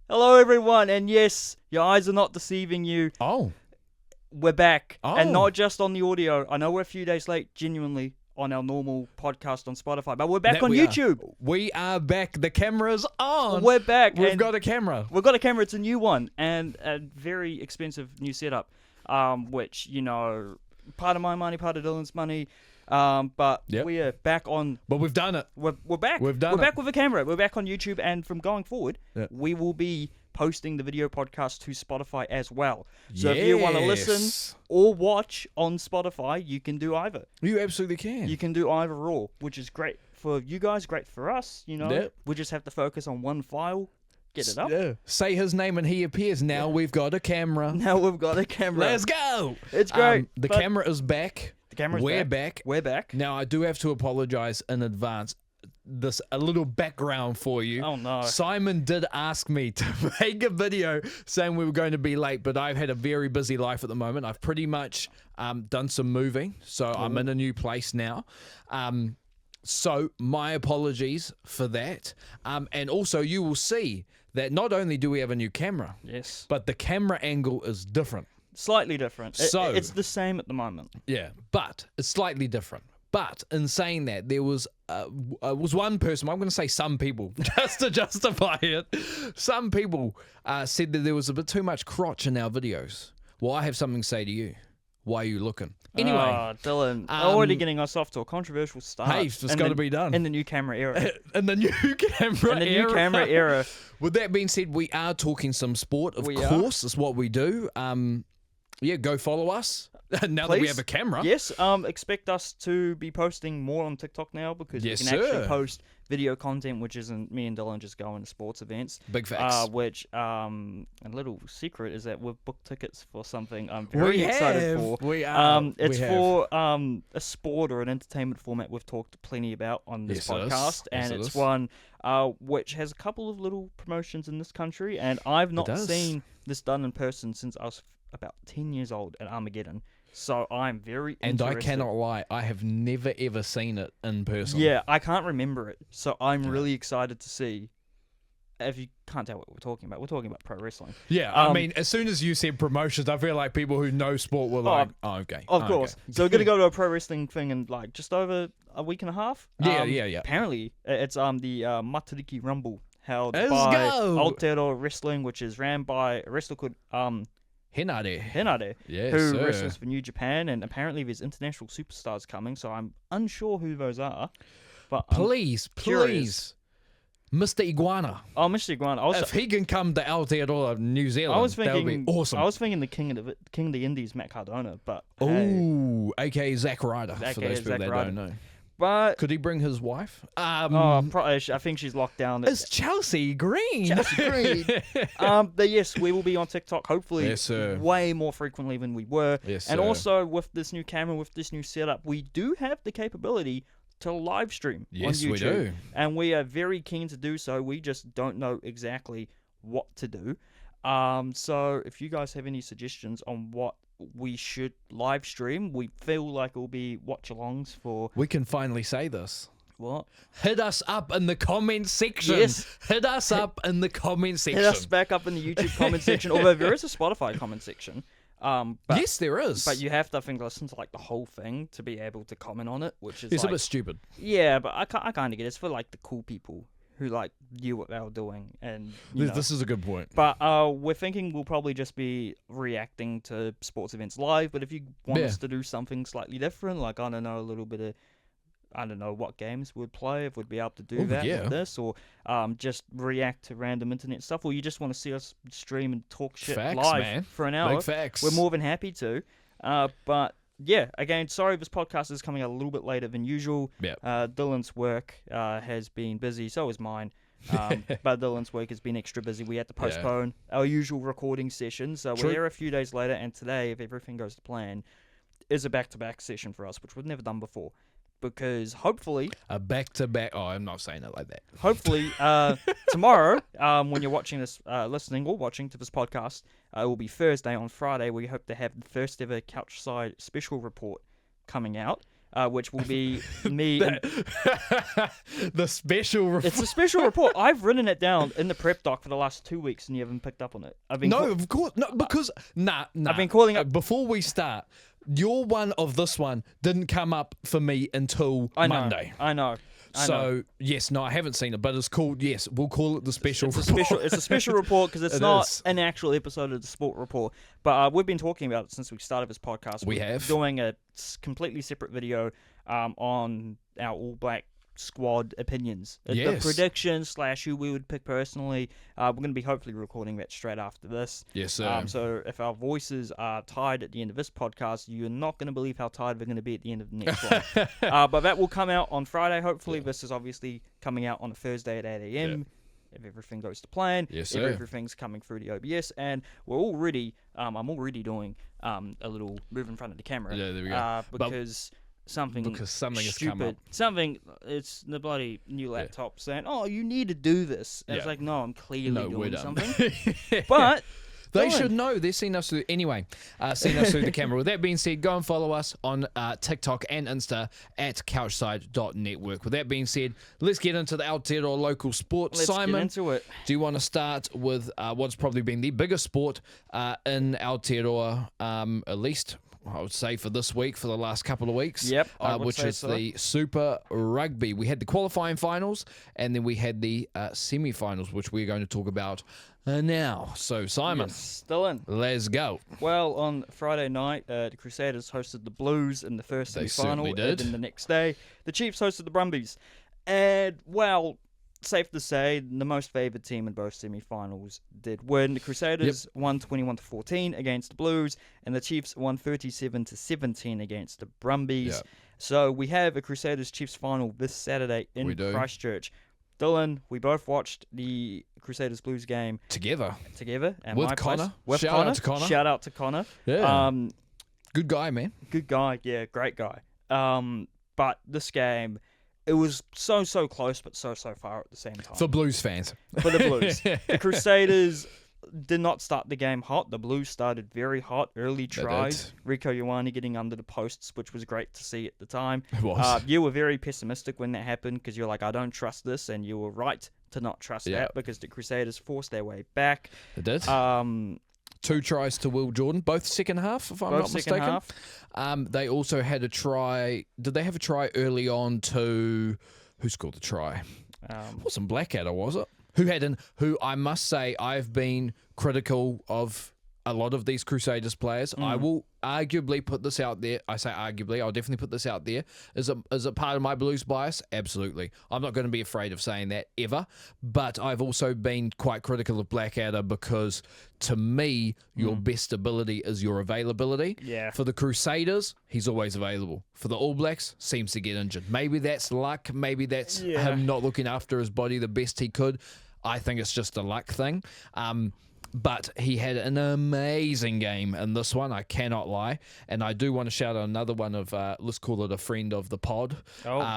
Hello, everyone, and yes, your eyes are not deceiving you. Oh. We're back, and Oh. not just on the audio. I know we're a few days late, genuinely, on our normal podcast on Spotify, but we're back on YouTube. We are back. The camera's on. We're back. We've and got a camera. We've got a camera. It's a new one, and a very expensive new setup, which, you know, part of my money, part of Dylan's money. But Yep. we are back on. But we've done it. We're back. We've done We're it. back with a camera. We're back on YouTube, and from going forward, Yep. we will be posting the video podcast to Spotify as well. So if you want to listen or watch on Spotify, you can do either. You absolutely can. You can do either or, which is great for you guys, great for us. You know, Yep. we just have to focus on one file, get it up. Yeah. Say his name and he appears. Now we've got a camera. Now we've got a camera. Let's go. It's great. The but camera is back. The camera's We're back. back. We're back. Now I do have to apologize in advance. A little background for you. Oh no. Simon did ask me to make a video saying we were going to be late, but I've had a very busy life at the moment. I've pretty much done some moving, so I'm in a new place now. So my apologies for that. And also you will see that not only do we have a new camera, Yes. but the camera angle is different. Slightly different. So- It's the same at the moment. Yeah, but it's slightly different. But in saying that, there was one person, I'm going to say some people, just to justify it, some people said that there was a bit too much crotch in our videos. Well, I have something to say to you. Why are you looking? Anyway. Oh, Dylan, already getting us off to a controversial start. Hey, it's got to be done. In the new camera era. In the new camera In the new camera era. With that being said, we are talking some sport, of We course. It's what we do. Yeah, go follow us. Now that we Please. have a camera. Yes, expect us to be posting more on TikTok now because Yes, we can actually sir. post video content, which isn't me and Dylan just going to sports events. Big facts. Which, a little secret is that we've booked tickets for something I'm very excited for. We are. It's for a sport or an entertainment format we've talked plenty about on this Yes, it is. podcast, Yes, and it it's is. one which has a couple of little promotions in this country, and I've not does. seen this done in person since I was about 10 years old at Armageddon. So I'm very And I interested. cannot lie, I have never ever seen it in person. Yeah, I can't remember it, so I'm really excited to see. If you can't tell what we're talking about pro wrestling. Yeah, I mean, as soon as you said promotions, I feel like people who know sport were like, oh, okay. Of oh, course. okay. So we're going to go to a pro wrestling thing in like just over a week and a half. Yeah. Apparently, it's the Matariki Rumble held Let's by go. Aotearoa Wrestling, which is ran by a wrestler called Henare. who Yes, sir. wrestles for New Japan, and apparently there's international superstars coming, so I'm unsure who those are. But Please, curious. Mr. Iguana. Oh, Mr. Iguana. If he can come to Aotearoa, New Zealand, I was that would thinking be awesome. I was thinking the king of the Indies, Matt Cardona, but hey, Ooh, aka Zack Ryder, for AKA those people Zack that Ryder. don't know. but Could he bring his wife? probably, I think she's locked down. It's Chelsea Green. Chelsea Green. But yes, we will be on TikTok hopefully Yes, sir. way more frequently than we were. Yes, and sir. also with this new camera, with this new setup, we do have the capability to live stream Yes, on YouTube. we do. And we are very keen to do so. We just don't know exactly what to do. So if you guys have any suggestions on what we should live stream, we feel like it will be watch-alongs for We can finally say this. what? Hit us up in the comment section. Yes. Hit us up in the comment section. Hit us back up in the YouTube comment section, although there is a Spotify comment section. But, Yes, there is. But you have to, I think, listen to like the whole thing to be able to comment on it, which is It's like, a bit stupid. yeah, but I kind of get it. It's for like the cool people who like knew what they were doing, and you know. This is a good point. But we're thinking we'll probably just be reacting to sports events live. But if you want us to do something slightly different, like I don't know, a little bit of, I don't know what games we'd play, if we'd be able to do that with this, or just react to random internet stuff, or you just want to see us stream and talk shit Facts, live man. for an hour, Big facts. we're more than happy to. But yeah, again, sorry this podcast is coming out a little bit later than usual. Yep. Dylan's work has been busy, so is mine. But Dylan's work has been extra busy. We had to postpone our usual recording session, so True. we're here a few days later, and today, if everything goes to plan, is a back-to-back session for us, which we've never done before. Because hopefully, A back-to-back. Oh, I'm not saying it like that. hopefully tomorrow, when you're watching this, listening or watching to this podcast, it will be Thursday. On Friday, we hope to have the first ever CouchSide special report coming out. which will be me. The special report. It's a special report. I've written it down in the prep doc for the last 2 weeks, and you haven't picked up on it. Of course, no, because I've been calling up before we start. Your one of this one didn't come up for me until Monday. I know. So yes, no, I haven't seen it, but it's called. Yes, we'll call it the special report. It's a special report because it's not an actual episode of the Sport Report. But we've been talking about it since we started this podcast. We're doing a completely separate video on our All Black squad opinions, the predictions / who we would pick personally. We're going to be hopefully recording that straight after this. Yes, sir. So if our voices are tired at the end of this podcast, you're not going to believe how tired we're going to be at the end of the next one. But that will come out on Friday. Hopefully, this is obviously coming out on a Thursday at 8 a.m. If everything goes to plan, yes, if everything's coming through the OBS, and we're already, I'm already doing a little move in front of the camera. Yeah, there we go. Because something stupid, has come up. It's the bloody new laptop saying, "Oh, you need to do this." And it's like, no, I'm clearly doing something. But they should know. They're seeing us through anyway. Seeing us through the camera. With that being said, go and follow us on TikTok and Insta at CouchSide.network. With that being said, let's get into the Aotearoa local sport. Simon, get into it. Do you want to start with what's probably been the biggest sport in Aotearoa, at least I would say for this week, for the last couple of weeks. Yep, which is the Super Rugby. We had the qualifying finals, and then we had the semi-finals, which we're going to talk about now. So, Simon, Dylan, let's go. Well, on Friday night, the Crusaders hosted the Blues in the first semi-final. They certainly did. And then the next day, the Chiefs hosted the Brumbies. And, well, safe to say, the most favoured team in both semi-finals did win. The Crusaders won 21-14 against the Blues, and the Chiefs won 37-17 against the Brumbies. Yep. So we have a Crusaders-Chiefs final this Saturday in Christchurch. Dylan, we both watched the Crusaders-Blues game together at with my Connor. Place. Shout out to Connor. Shout out to Connor. Yeah. Good guy, man. Good guy. Yeah, great guy. But this game, it was so close, but so far at the same time. For Blues fans. For the Blues. The Crusaders did not start the game hot. The Blues started very hot, early tries. Rieko Ioane getting under the posts, which was great to see at the time. It was. You were very pessimistic when that happened because you're like, I don't trust this, and you were right to not trust that because the Crusaders forced their way back. They did. 2 tries to Will Jordan, both second half, if I'm not mistaken. Half. They also had a try. Did they have a try early on to... Who scored the try? Wasn't Blackadder, was it? Who I must say, I've been critical of a lot of these Crusaders players. I will arguably put this out there. I say arguably, I'll definitely put this out there. Is it part of my Blues bias? Absolutely. I'm not going to be afraid of saying that ever. But I've also been quite critical of Blackadder because, to me, your best ability is your availability. Yeah. For the Crusaders, he's always available. For the All Blacks, seems to get injured. Maybe that's luck. Maybe that's him not looking after his body the best he could. I think it's just a luck thing. But he had an amazing game in this one, I cannot lie. And I do want to shout out another one of, let's call it a friend of the pod,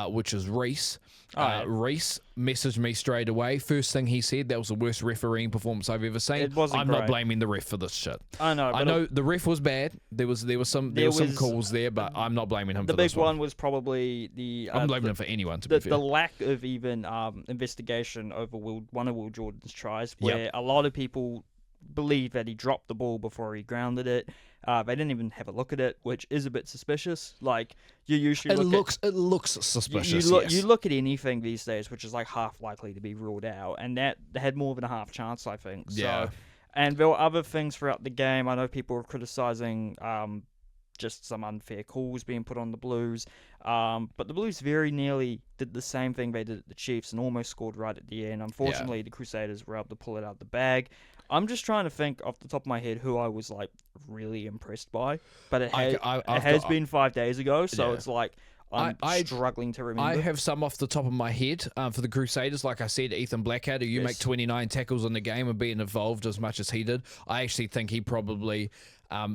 which is Reese. Reese messaged me straight away. First thing he said, that was the worst refereeing performance I've ever seen. It wasn't I'm great. not blaming the ref for this shit. I know. I know the ref was bad. There was some calls there, but I'm not blaming him for this one. The big one was probably the... I'm blaming him for anyone, to be fair. The lack of even investigation over one of Will Jordan's tries, where a lot of people believe that he dropped the ball before he grounded it. They didn't even have a look at it, which is a bit suspicious. Like, you usually it looks suspicious. You look at anything these days, which is like half likely to be ruled out, and that had more than a half chance, I think. Yeah. So, and there were other things throughout the game. I know people were criticizing just some unfair calls being put on the Blues. But the Blues very nearly did the same thing they did at the Chiefs and almost scored right at the end. Unfortunately, the Crusaders were able to pull it out the bag. I'm just trying to think off the top of my head who I was like really impressed by. But it has been 5 days ago, so it's like I'm struggling to remember. I have some off the top of my head for the Crusaders. Like I said, Ethan Blackadder, you make 29 tackles in the game and being involved as much as he did. I actually think he probably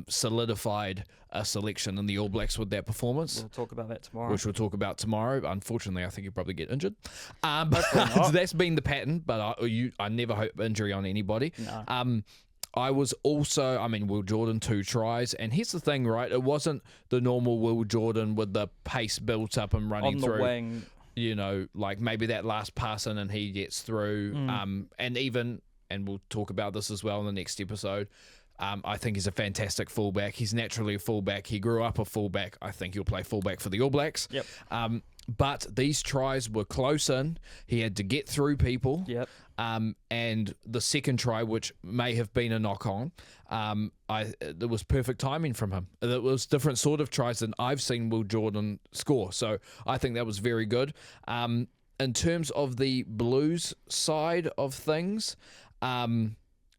solidified a selection in the All Blacks with that performance. We'll talk about that tomorrow. Which we'll talk about tomorrow. Unfortunately, I think he'll probably get injured. But that's been the pattern, but I never hope injury on anybody. No. I was also, Will Jordan 2 tries, and here's the thing, right? It wasn't the normal Will Jordan with the pace built up and running on through. the wing. Like maybe that last pass in and he gets through. And we'll talk about this as well in the next episode. I think he's a fantastic fullback. He's naturally a fullback. He grew up a fullback. I think he'll play fullback for the All Blacks. Yep. But these tries were close in. He had to get through people. Yep. And the second try, which may have been a knock on, it was perfect timing from him. It was different sort of tries than I've seen Will Jordan score. So I think that was very good. In terms of the Blues side of things,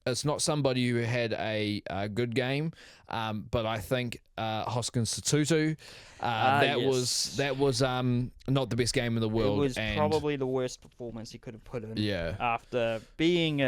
it's not somebody who had a good game, but I think Hoskins Tutu, that was not the best game in the world. It was probably the worst performance he could have put in. Yeah. After being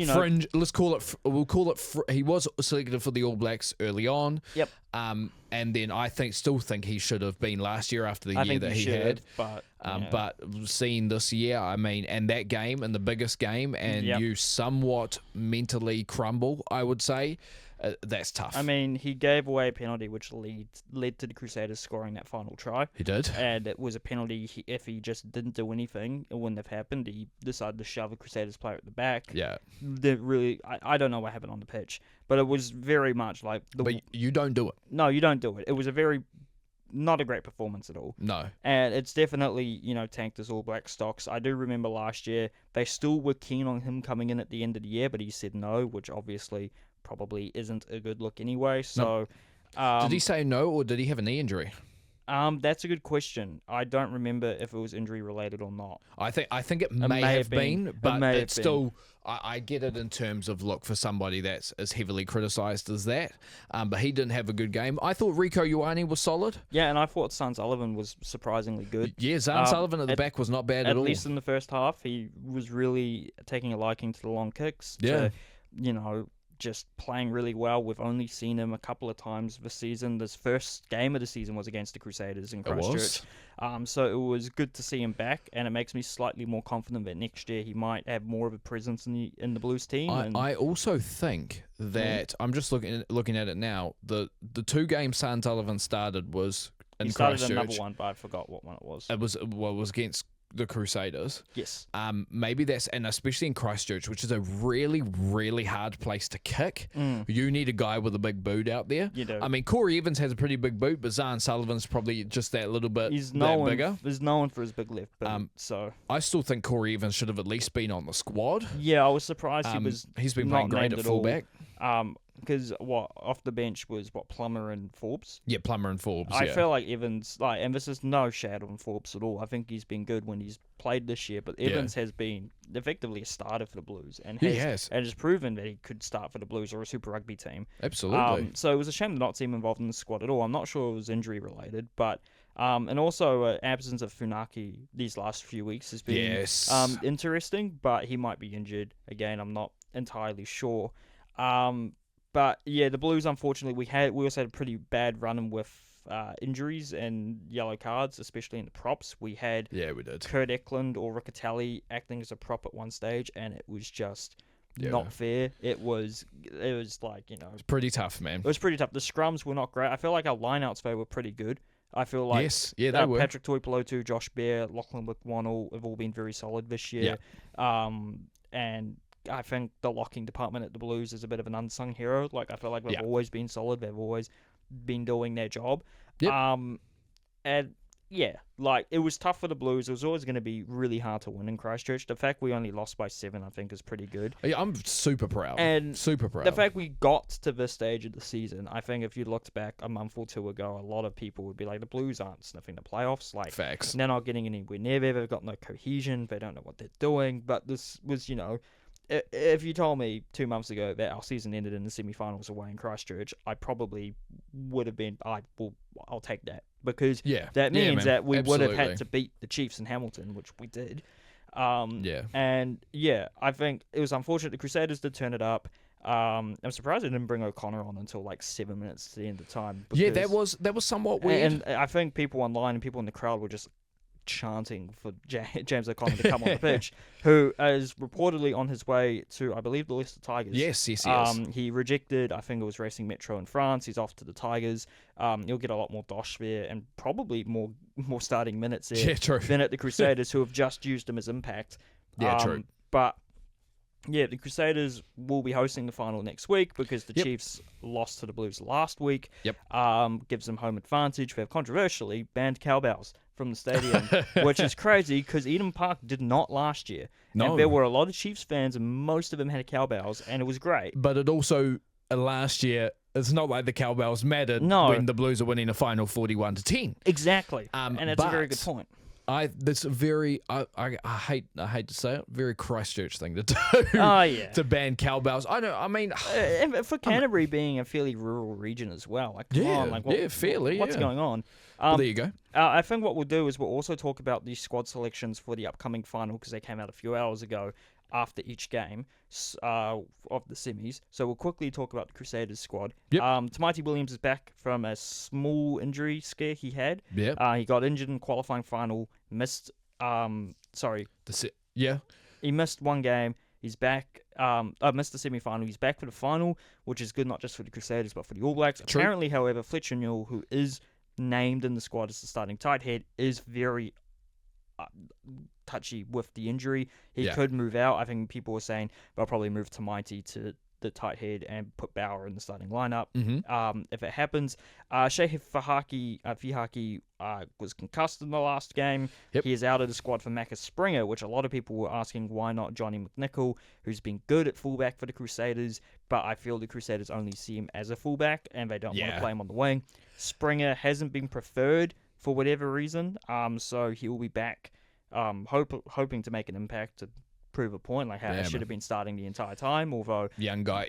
fringe. Let's call it. We'll call it. He was selected for the All Blacks early on. Yep. And then still think he should have been last year after the year that he had. But seeing this year, and that game and the biggest game, and you somewhat mentally crumble, I would say. That's tough. He gave away a penalty which led to the Crusaders scoring that final try. He did. And it was a penalty. If he just didn't do anything, it wouldn't have happened. He decided to shove a Crusaders player at the back. Yeah. I don't know what happened on the pitch, but it was very much like... But you don't do it. No, you don't do it. It was not a great performance at all. No. And it's definitely, tanked his All Black stocks. I do remember last year, they still were keen on him coming in at the end of the year, but he said no, which obviously... probably isn't a good look anyway. So, did he say no, or did he have a knee injury? That's a good question. I don't remember if it was injury related or not. I think it may have been, but it's still. I get it in terms of look for somebody that's as heavily criticised as that. But he didn't have a good game. I thought Rieko Ioane was solid. Yeah, and I thought Zahn Sullivan was surprisingly good. Yeah, Zahn Sullivan at the back was not bad at all. At least in the first half, he was really taking a liking to the long kicks. Yeah. Just playing really well. We've only seen him a couple of times this season. This first game of the season was against the Crusaders in Christchurch. So it was good to see him back, and it makes me slightly more confident that next year he might have more of a presence in the Blues team. I also think that I'm just looking at it now. The two games Zahn Sullivan started was in Christchurch. He started another one, but I forgot what one it was. It was against the Crusaders. Yes. Maybe and especially in Christchurch, which is a really, really hard place to kick. You need a guy with a big boot out there. You do. Corey Evans has a pretty big boot, but Zahn Sullivan's probably just that little bit bigger. He's known for his big left boot. So I still think Corey Evans should have at least been on the squad. Yeah, I was surprised he's been playing great at fullback. Because off the bench was Plummer and Forbes. Yeah, Plummer and Forbes. I feel like Evans, and this is no shadow on Forbes at all. I think he's been good when he's played this year, but Evans has been effectively a starter for the Blues, and has proven that he could start for the Blues or a Super Rugby team. Absolutely. So it was a shame to not see him involved in the squad at all. I'm not sure it was injury related, but and also absence of Funaki these last few weeks has been interesting, but he might be injured again. I'm not entirely sure. But yeah, the Blues, unfortunately, we also had a pretty bad run with injuries and yellow cards, especially in the props. We did. Kurt Eklund or Riccatelli acting as a prop at one stage, and it was just not fair. It was like, it's pretty tough, man. It was pretty tough. The scrums were not great. I feel like our lineouts though were pretty good. I feel like they were. Patrick Tuipulotu, Josh Bear, Lachlan McWonnell have all been very solid this year. And I think the locking department at the Blues is a bit of an unsung hero. Like, I feel like they've always been solid. They've always been doing their job. And yeah, like, it was tough for the Blues. It was always going to be really hard to win in Christchurch. The fact we only lost by 7, I think, is pretty good. Yeah, I'm super proud. The fact we got to this stage of the season, I think if you looked back a month or two ago, a lot of people would be like, the Blues aren't sniffing the playoffs. Like, facts. They're not getting anywhere near there. They've got no cohesion. They don't know what they're doing. But this was, if you told me 2 months ago that our season ended in the semi-finals away in Christchurch, I probably would have been, I'll take that. Because that means that we would have had to beat the Chiefs in Hamilton, which we did. And I think it was unfortunate the Crusaders did turn it up. I'm surprised they didn't bring O'Connor on until like 7 minutes to the end of time. That was somewhat weird. And I think people online and people in the crowd were just chanting for James O'Connor to come on the pitch, who is reportedly on his way to, I believe, the Leicester Tigers. Yes, he is. He rejected, I think it was Racing Metro in France. He's off to the Tigers. You'll get a lot more dosh there and probably more starting minutes there than at the Crusaders, who have just used him as impact. Yeah, true. But yeah, the Crusaders will be hosting the final next week because the Chiefs lost to the Blues last week. Gives them home advantage. They've controversially banned cowbells from the stadium, which is crazy because Eden Park did not last year. No. And there were a lot of Chiefs fans, and most of them had cowbells, and it was great. But it also, last year, it's not like the cowbells mattered when the Blues are winning a final 41-10. Exactly. And that's a very good point. That's a very I hate to say it, very Christchurch thing to do. Oh yeah, to ban cowbells. I know. I mean, for Canterbury being a fairly rural region as well. Like, come on, like what's going on? Well, there you go. I think what we'll do is we'll also talk about the squad selections for the upcoming final because they came out a few hours ago after each game of the semis. So we'll quickly talk about the Crusaders squad. Tamaiti Williams is back from a small injury scare he had. He got injured in qualifying final, missed he missed one game. He's back. Missed the semi-final. He's back for the final, which is good not just for the Crusaders but for the All Blacks. True. Apparently, however, Fletcher Newell, who is named in the squad as the starting tight head, is very touchy with the injury. He could move out. I think people were saying they'll probably move Tamaiti to the tight head and put Bauer in the starting lineup. If it happens, Shea Fihaki was concussed in the last game. He is out of the squad for Macca Springer, which a lot of people were asking why not Johnny McNichol, who's been good at fullback for the Crusaders, but I feel the Crusaders only see him as a fullback and they don't want to play him on the wing. Springer hasn't been preferred for whatever reason, so he will be back, hoping to make an impact to prove a point, like how he should have been starting the entire time, although young guy,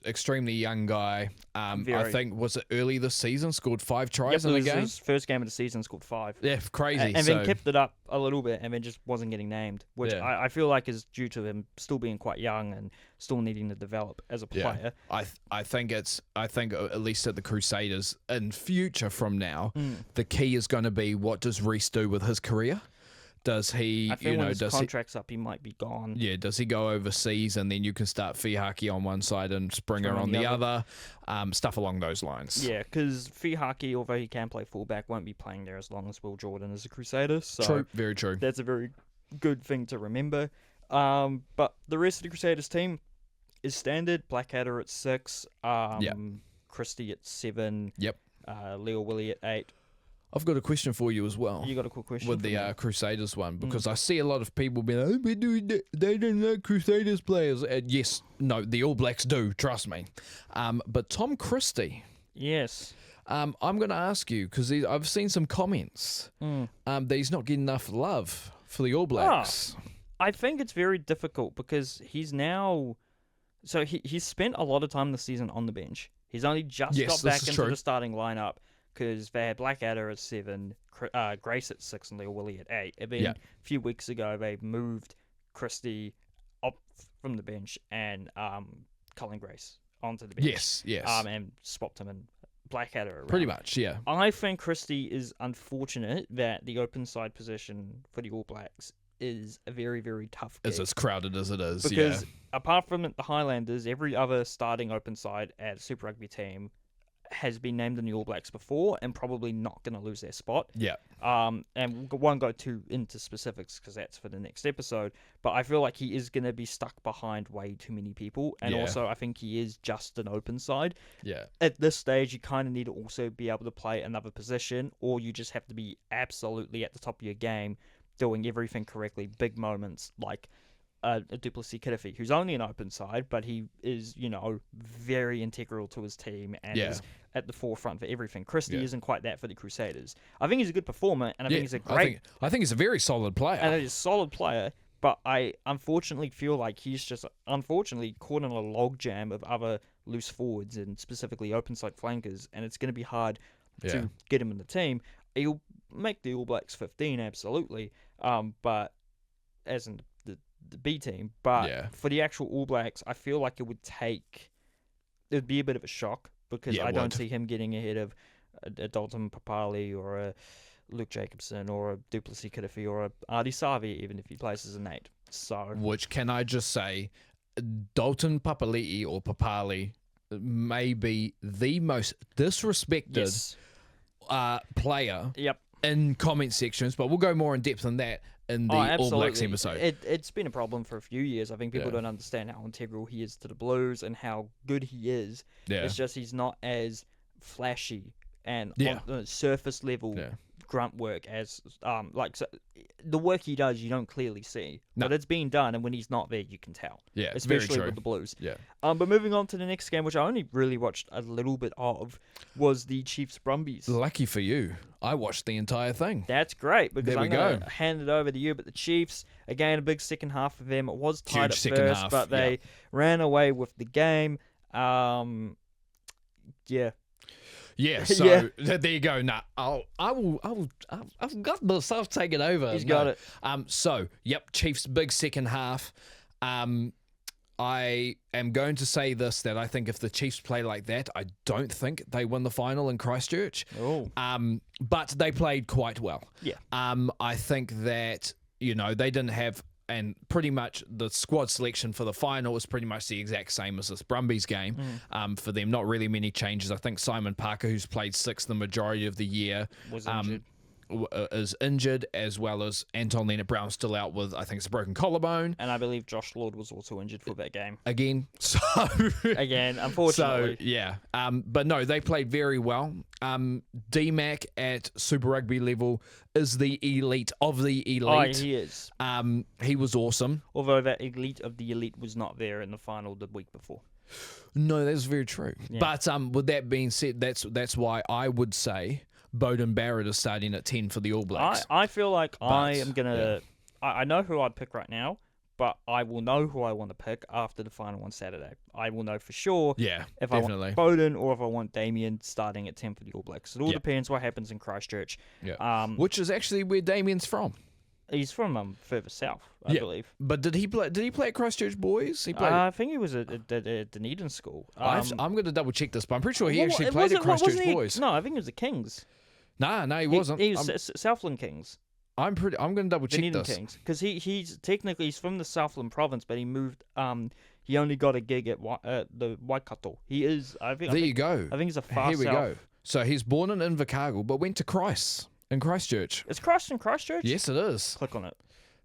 extremely young guy. I think was it early this season, scored 5 tries in the game. His first game of the season, scored 5. Yeah, crazy. And then kept it up a little bit, and then just wasn't getting named, which I feel like is due to him still being quite young and still needing to develop as a player. I think at least at the Crusaders in future from now, the key is going to be what does Reece do with his career. Does he, I think when his contract's up, he might be gone. Yeah, does he go overseas and then you can start Fihaki on one side and Springer on the other? Stuff along those lines. Yeah, because Fihaki, although he can play fullback, won't be playing there as long as Will Jordan is a Crusader. So true, very true. That's a very good thing to remember. But the rest of the Crusaders team is standard. Blackadder at 6. Christie at 7. Leo Willie at 8. I've got a question for you as well. You got a cool question with the Crusaders one, because I see a lot of people being like, they don't like Crusaders players. Yes, no, the All Blacks do, trust me. But Tom Christie. Yes. I'm going to ask you, because I've seen some comments that he's not getting enough love for the All Blacks. I think it's very difficult because he's now... So he's spent a lot of time this season on the bench. He's only just got back into the starting lineup. Because they had Blackadder at 7, Grace at 6, and Leo Willie at 8. And then a few weeks ago, they moved Christie up from the bench and Colin Grace onto the bench. Yes. And swapped him and Blackadder around. Pretty much, yeah. I think Christie is unfortunate that the open side position for the All Blacks is a very, very tough gig. Is as crowded as it is, because apart from the Highlanders, every other starting open side at a Super Rugby team has been named in the All Blacks before and probably not going to lose their spot. And we won't go too into specifics because that's for the next episode, but I feel like he is going to be stuck behind way too many people, and also I think he is just an open side. At this stage, you kind of need to also be able to play another position, or you just have to be absolutely at the top of your game, doing everything correctly, big moments like a Duplessis Kirifi, who's only an open side, but he is, very integral to his team and is at the forefront for everything. Christie isn't quite that for the Crusaders. I think he's a good performer, and I think he's a great... I think he's a very solid player. And he's a solid player, but I unfortunately feel like he's just, caught in a logjam of other loose forwards and specifically open side flankers, and it's going to be hard to get him in the team. He'll make the All Blacks 15, absolutely, but as in the B team, but for the actual All Blacks, I feel like it would be a bit of a shock because I don't see him getting ahead of a Dalton Papali or a Luke Jacobson or a Duplessis Kiddifi or a Artie Savi, even if he plays as an 8. So, which, can I just say, Dalton Papali'i or Papali may be the most disrespected player Yep. in comment sections, but we'll go more in depth on that in the All Blacks episode. It's been a problem for a few years. I think people don't understand how integral he is to the Blues and how good he is. Yeah. It's just he's not as flashy and Yeah. on the surface level grunt work as the work he does you don't clearly see, but it's being done, and when he's not there you can tell. Yeah, especially very true. with the Blues. Yeah. But moving on to the next game, which I only really watched a little bit of, was the Chiefs Brumbies. Lucky for you, I watched the entire thing. That's great, because There we I'm going go. to hand it over to you. But the Chiefs, again, a big second half for them. It was tight Huge at second first, half, but they ran away with the game. Yeah, so there you go. Nah, I've got myself taken over. He's got it. So Chiefs big second half. I am going to say this, that I think if the Chiefs play like that, I don't think they win the final in Christchurch. Oh. But they played quite well. Yeah. I think that, they didn't have, and pretty much the squad selection for the final was pretty much the exact same as this Brumbies game. For them, not really many changes. I think Simon Parker, who's played 6 the majority of the year, Was injured. Is injured, as well as Anton Leonard-Brown still out with, I think it's a broken collarbone. And I believe Josh Lord was also injured for that game. Again. So Again, unfortunately. So, yeah. But no, they played very well. D-Mac at Super Rugby level is the elite of the elite. Oh, he is. He was awesome. Although that elite of the elite was not there in the final the week before. No, that's very true. Yeah. But with that being said, that's why I would say Bowden Barrett is starting at 10 for the All Blacks. I feel like I am going to... I know who I'd pick right now, but I will know who I want to pick after the final on Saturday. I will know for sure if definitely. I want Bowden or if I want Damien starting at 10 for the All Blacks. It all depends what happens in Christchurch. Yeah. Which is actually where Damien's from. He's from further south, I believe. But did he play at Christchurch Boys? He played. I think he was at Dunedin School. I'm going to double check this, but I'm pretty sure he actually played at Christchurch Boys. No, I think it was the Kings. No, he wasn't. He was Southland Kings. I'm going to double check Dunedin this. Kings, because he's technically from the Southland province, but he moved. He only got a gig at the Waikato. He is. You go. I think he's a far Here we south. go. So he's born in Invercargill, but went to Christ in Christchurch. It's Christ in Christchurch. Yes, it is. Click on it.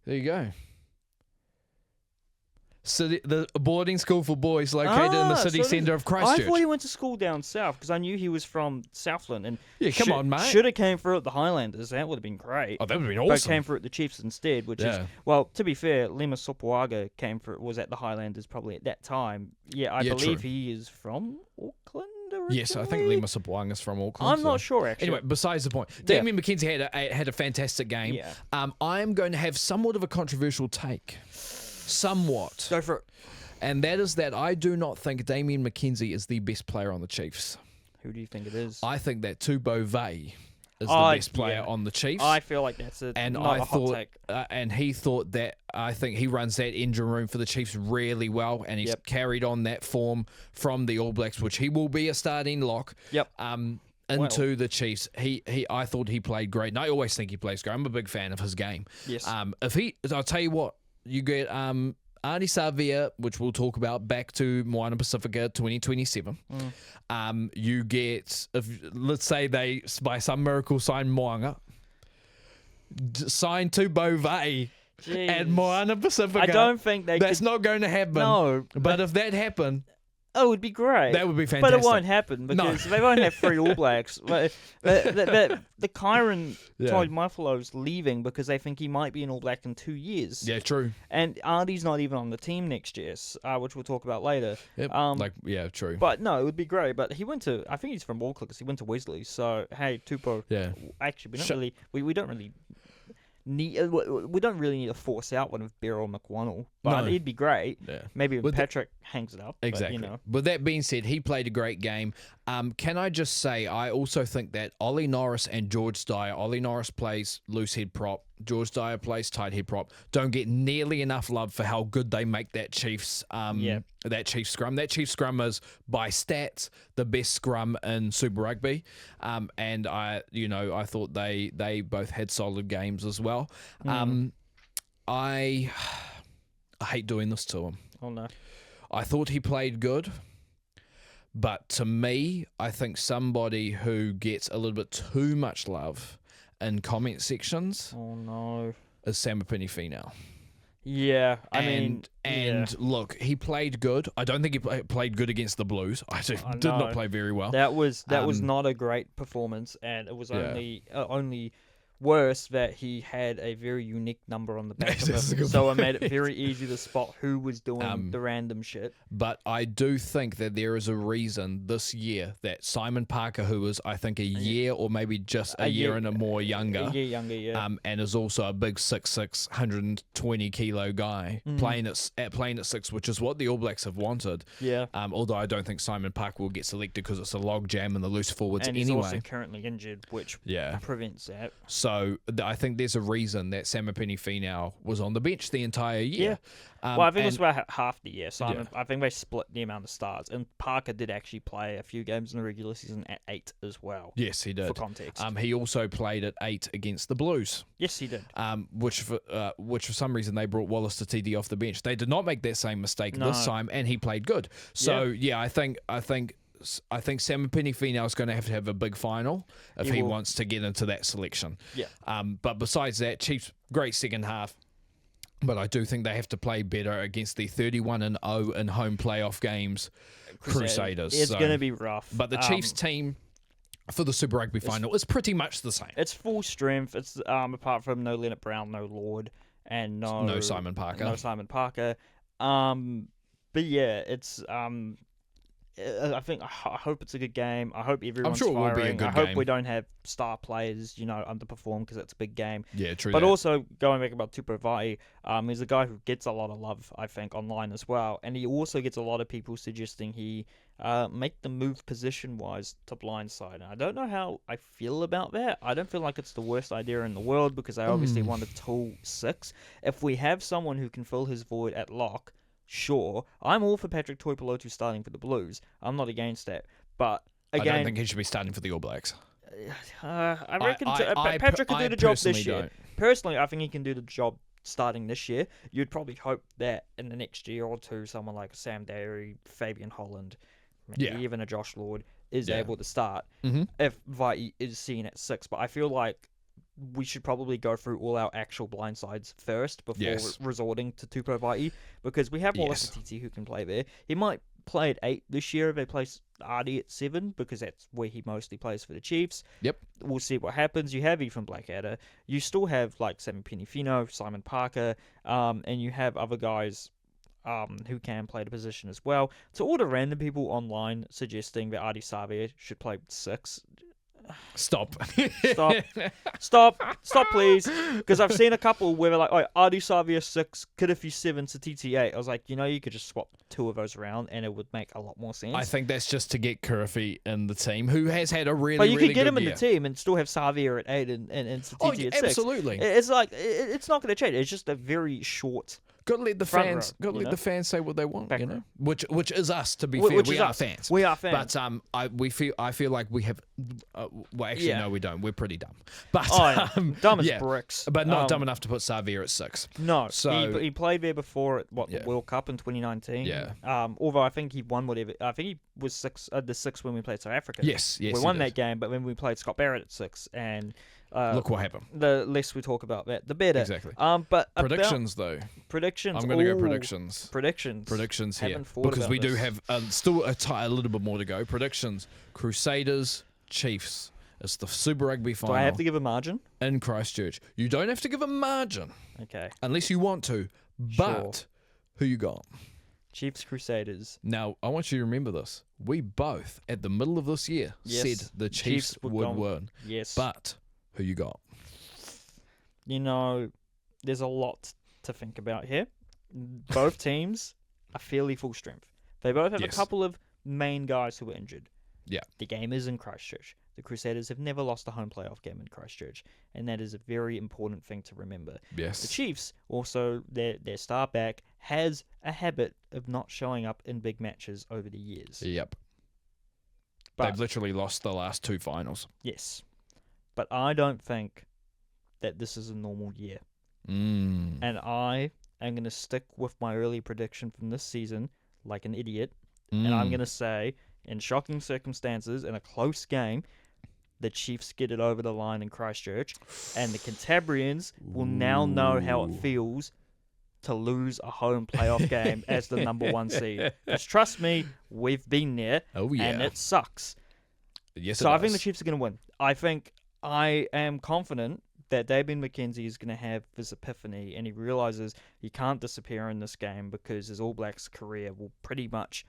There you go. City, the boarding school for boys located in the city centre of Christchurch. I thought he went to school down south because I knew he was from Southland. And come on, mate. Should have came through at the Highlanders. That would have been great. Oh, that would have been But awesome. came through at the Chiefs instead, which is, well, to be fair, Lima Sopoaga was at the Highlanders probably at that time. Yeah, I believe he is from Auckland originally. Yes, I think Lima Sopoaga is from Auckland. I'm not sure, actually. Anyway, besides the point. Damien McKenzie had a fantastic game. Yeah. I'm going to have somewhat of a controversial take. Somewhat. Go for it. And that is that I do not think Damien McKenzie is the best player on the Chiefs. Who do you think it is? I think that Tubo Vey is the best player on the Chiefs. I feel like that's a hot take. And he thought that, I think he runs that engine room for the Chiefs really well, and he's carried on that form from the All Blacks, which he will be a starting lock. Into the Chiefs. I thought he played great, and I always think he plays great. I'm a big fan of his game. Yes. I'll tell you what, you get Arnie Savia, which we'll talk about, back to Moana Pacifica 2027. You get, let's say they, by some miracle, sign Moana, sign to Beauvais at Moana Pacifica. I don't think that's not going to happen. No. But if that happened, oh, it would be great. That would be fantastic. But it won't happen because they won't have 3 All Blacks. The Kyron Todd Muffalo's leaving because they think he might be an All Black in 2 years. Yeah, true. And Artie's not even on the team next year, which we'll talk about later. Yep. True. But no, it would be great. But he went to, I think he's from Auckland because he went to Wesley. So, hey, Tupou. Yeah. Actually, we don't really need to force out one of Beryl McWonnell. but No. he'd be great. Yeah. Maybe With Patrick hangs it up. Exactly. But, With that being said, he played a great game. Can I just say, I also think that Ollie Norris and George Dyer, Ollie Norris plays loose head prop, George Dyer plays tight head prop, don't get nearly enough love for how good they make that Chiefs that Chiefs scrum. That Chiefs scrum is, by stats, the best scrum in Super Rugby. And I thought they both had solid games as well. I hate doing this to him. Oh, no. I thought he played good, but to me, I think somebody who gets a little bit too much love in comment sections Oh, no. is Samipini Finau. Yeah, Look, he played good. I don't think he played good against the Blues. I did not play very well. That was not a great performance, and it was only worse that he had a very unique number on the back of him, so it made it very easy to spot who was doing the random shit. But I do think that there is a reason this year that Simon Parker, who was, I think, a year or maybe just a year and a more younger, and is also a big 6'6", 120 kilo guy playing at 6, which is what the All Blacks have wanted. Yeah. Although I don't think Simon Parker will get selected because it's a log jam and the loose forwards and anyway. He's also currently injured, which prevents that. So I think there's a reason that Samipini Finau was on the bench the entire year. Well, I think it was about half the year. Simon, I think they split the amount of starts, and Parker did actually play a few games in the regular season at 8 as well. Yes, he did. For context, he also played at 8 against the Blues. Yes, he did. Which for some reason they brought Wallace Tatiti off the bench. They did not make that same mistake this time, and he played good. So I think Samipini Finau is going to have a big final if he wants to get into that selection. Yeah. But besides that, Chiefs, great second half. But I do think they have to play better against the 31-0 in home playoff games Crusaders. It's going to be rough. But the Chiefs team for the Super Rugby final is pretty much the same. It's full strength. It's apart from no Leonard Brown, no Lord, and no Simon Parker. But yeah, it's I hope it's a good game. I hope everyone's I'm sure firing. It will be a good I hope game. we don't have star players, underperform because it's a big game. Yeah, true. But also going back about Tupou Vaa'i, he's a guy who gets a lot of love, I think, online as well, and he also gets a lot of people suggesting he make the move position-wise to blindside. And I don't know how I feel about that. I don't feel like it's the worst idea in the world because they obviously want a tall 6. If we have someone who can fill his void at lock, sure, I'm all for Patrick Tuipulotu starting for the Blues. I'm not against that. But again, I don't think he should be starting for the All Blacks. I reckon Patrick could do the job this year. Personally, I think he can do the job starting this year. You'd probably hope that in the next year or two, someone like Sam Dairy, Fabian Holland, maybe even a Josh Lord is able to start if Vaa'i is seen at 6. But I feel like we should probably go through all our actual blindsides first before resorting to Tupou Vaa'i, because we have Wallace Tatiti who can play there. He might play at 8 this year if they place Artie at 7, because that's where he mostly plays for the Chiefs. Yep. We'll see what happens. You have Ethan Blackadder. You still have like Samipini Finau, Simon Parker, and you have other guys who can play the position as well. To all the random people online suggesting that Artie Savia should play 6, Stop, please. Because I've seen a couple where they're like, oh, Artie Savia 6, Kiddifi 7, Satiti 8. I was like, you could just swap 2 of those around and it would make a lot more sense. I think that's just to get Kiddifi in the team, who has had a really, but you really could get him good in the team and still have Savia at 8 and Satiti at 6. Absolutely. It's like, it's not going to change. It's just a very short... Got to let the fans. Got to let the fans say what they want. Which is us. To be fair, we are fans. We are fans. But I feel like we have. Well, actually, no, we don't. We're pretty dumb. But dumb as bricks. But not dumb enough to put Savia at 6. No. So he played there before at the World Cup in 2019. Yeah. Although I think he won whatever. I think he was the 6 when we played South Africa. Yes. We won that game, but when we played Scott Barrett at 6 and. Look what happened. The less we talk about that, the better. Exactly. But predictions, though. Predictions. I'm going to go predictions. Predictions here because we do have still a little bit more to go. Predictions: Crusaders, Chiefs. It's the Super Rugby final. Do I have to give a margin in Christchurch? You don't have to give a margin. Okay. Unless you want to. But who you got? Chiefs, Crusaders. Now, I want you to remember this. We both, at the middle of this year, said the Chiefs would win. Yes. But who you got? There's a lot to think about here. both teams are fairly full strength. They both have a Yes. couple of main guys who are injured. Yeah. The game is in Christchurch. The Crusaders have never lost a home playoff game in Christchurch, and that is a very important thing to remember. Yes. The Chiefs, also, their star back, has a habit of not showing up in big matches over the years. Yep. But, They've literally lost the last 2 finals. yes. But I don't think that this is a normal year. Mm. And I am going to stick with my early prediction from this season like an idiot. And I'm going to say, in shocking circumstances, in a close game, the Chiefs get it over the line in Christchurch, and the Cantabrians will now know how it feels to lose a home playoff game as the number 1 seed. Because trust me, we've been there, Oh, yeah. and it sucks. Yes, So it I think does. the Chiefs are going to win. I am confident that Damien McKenzie is going to have this epiphany, and he realizes he can't disappear in this game because his All Blacks career will pretty much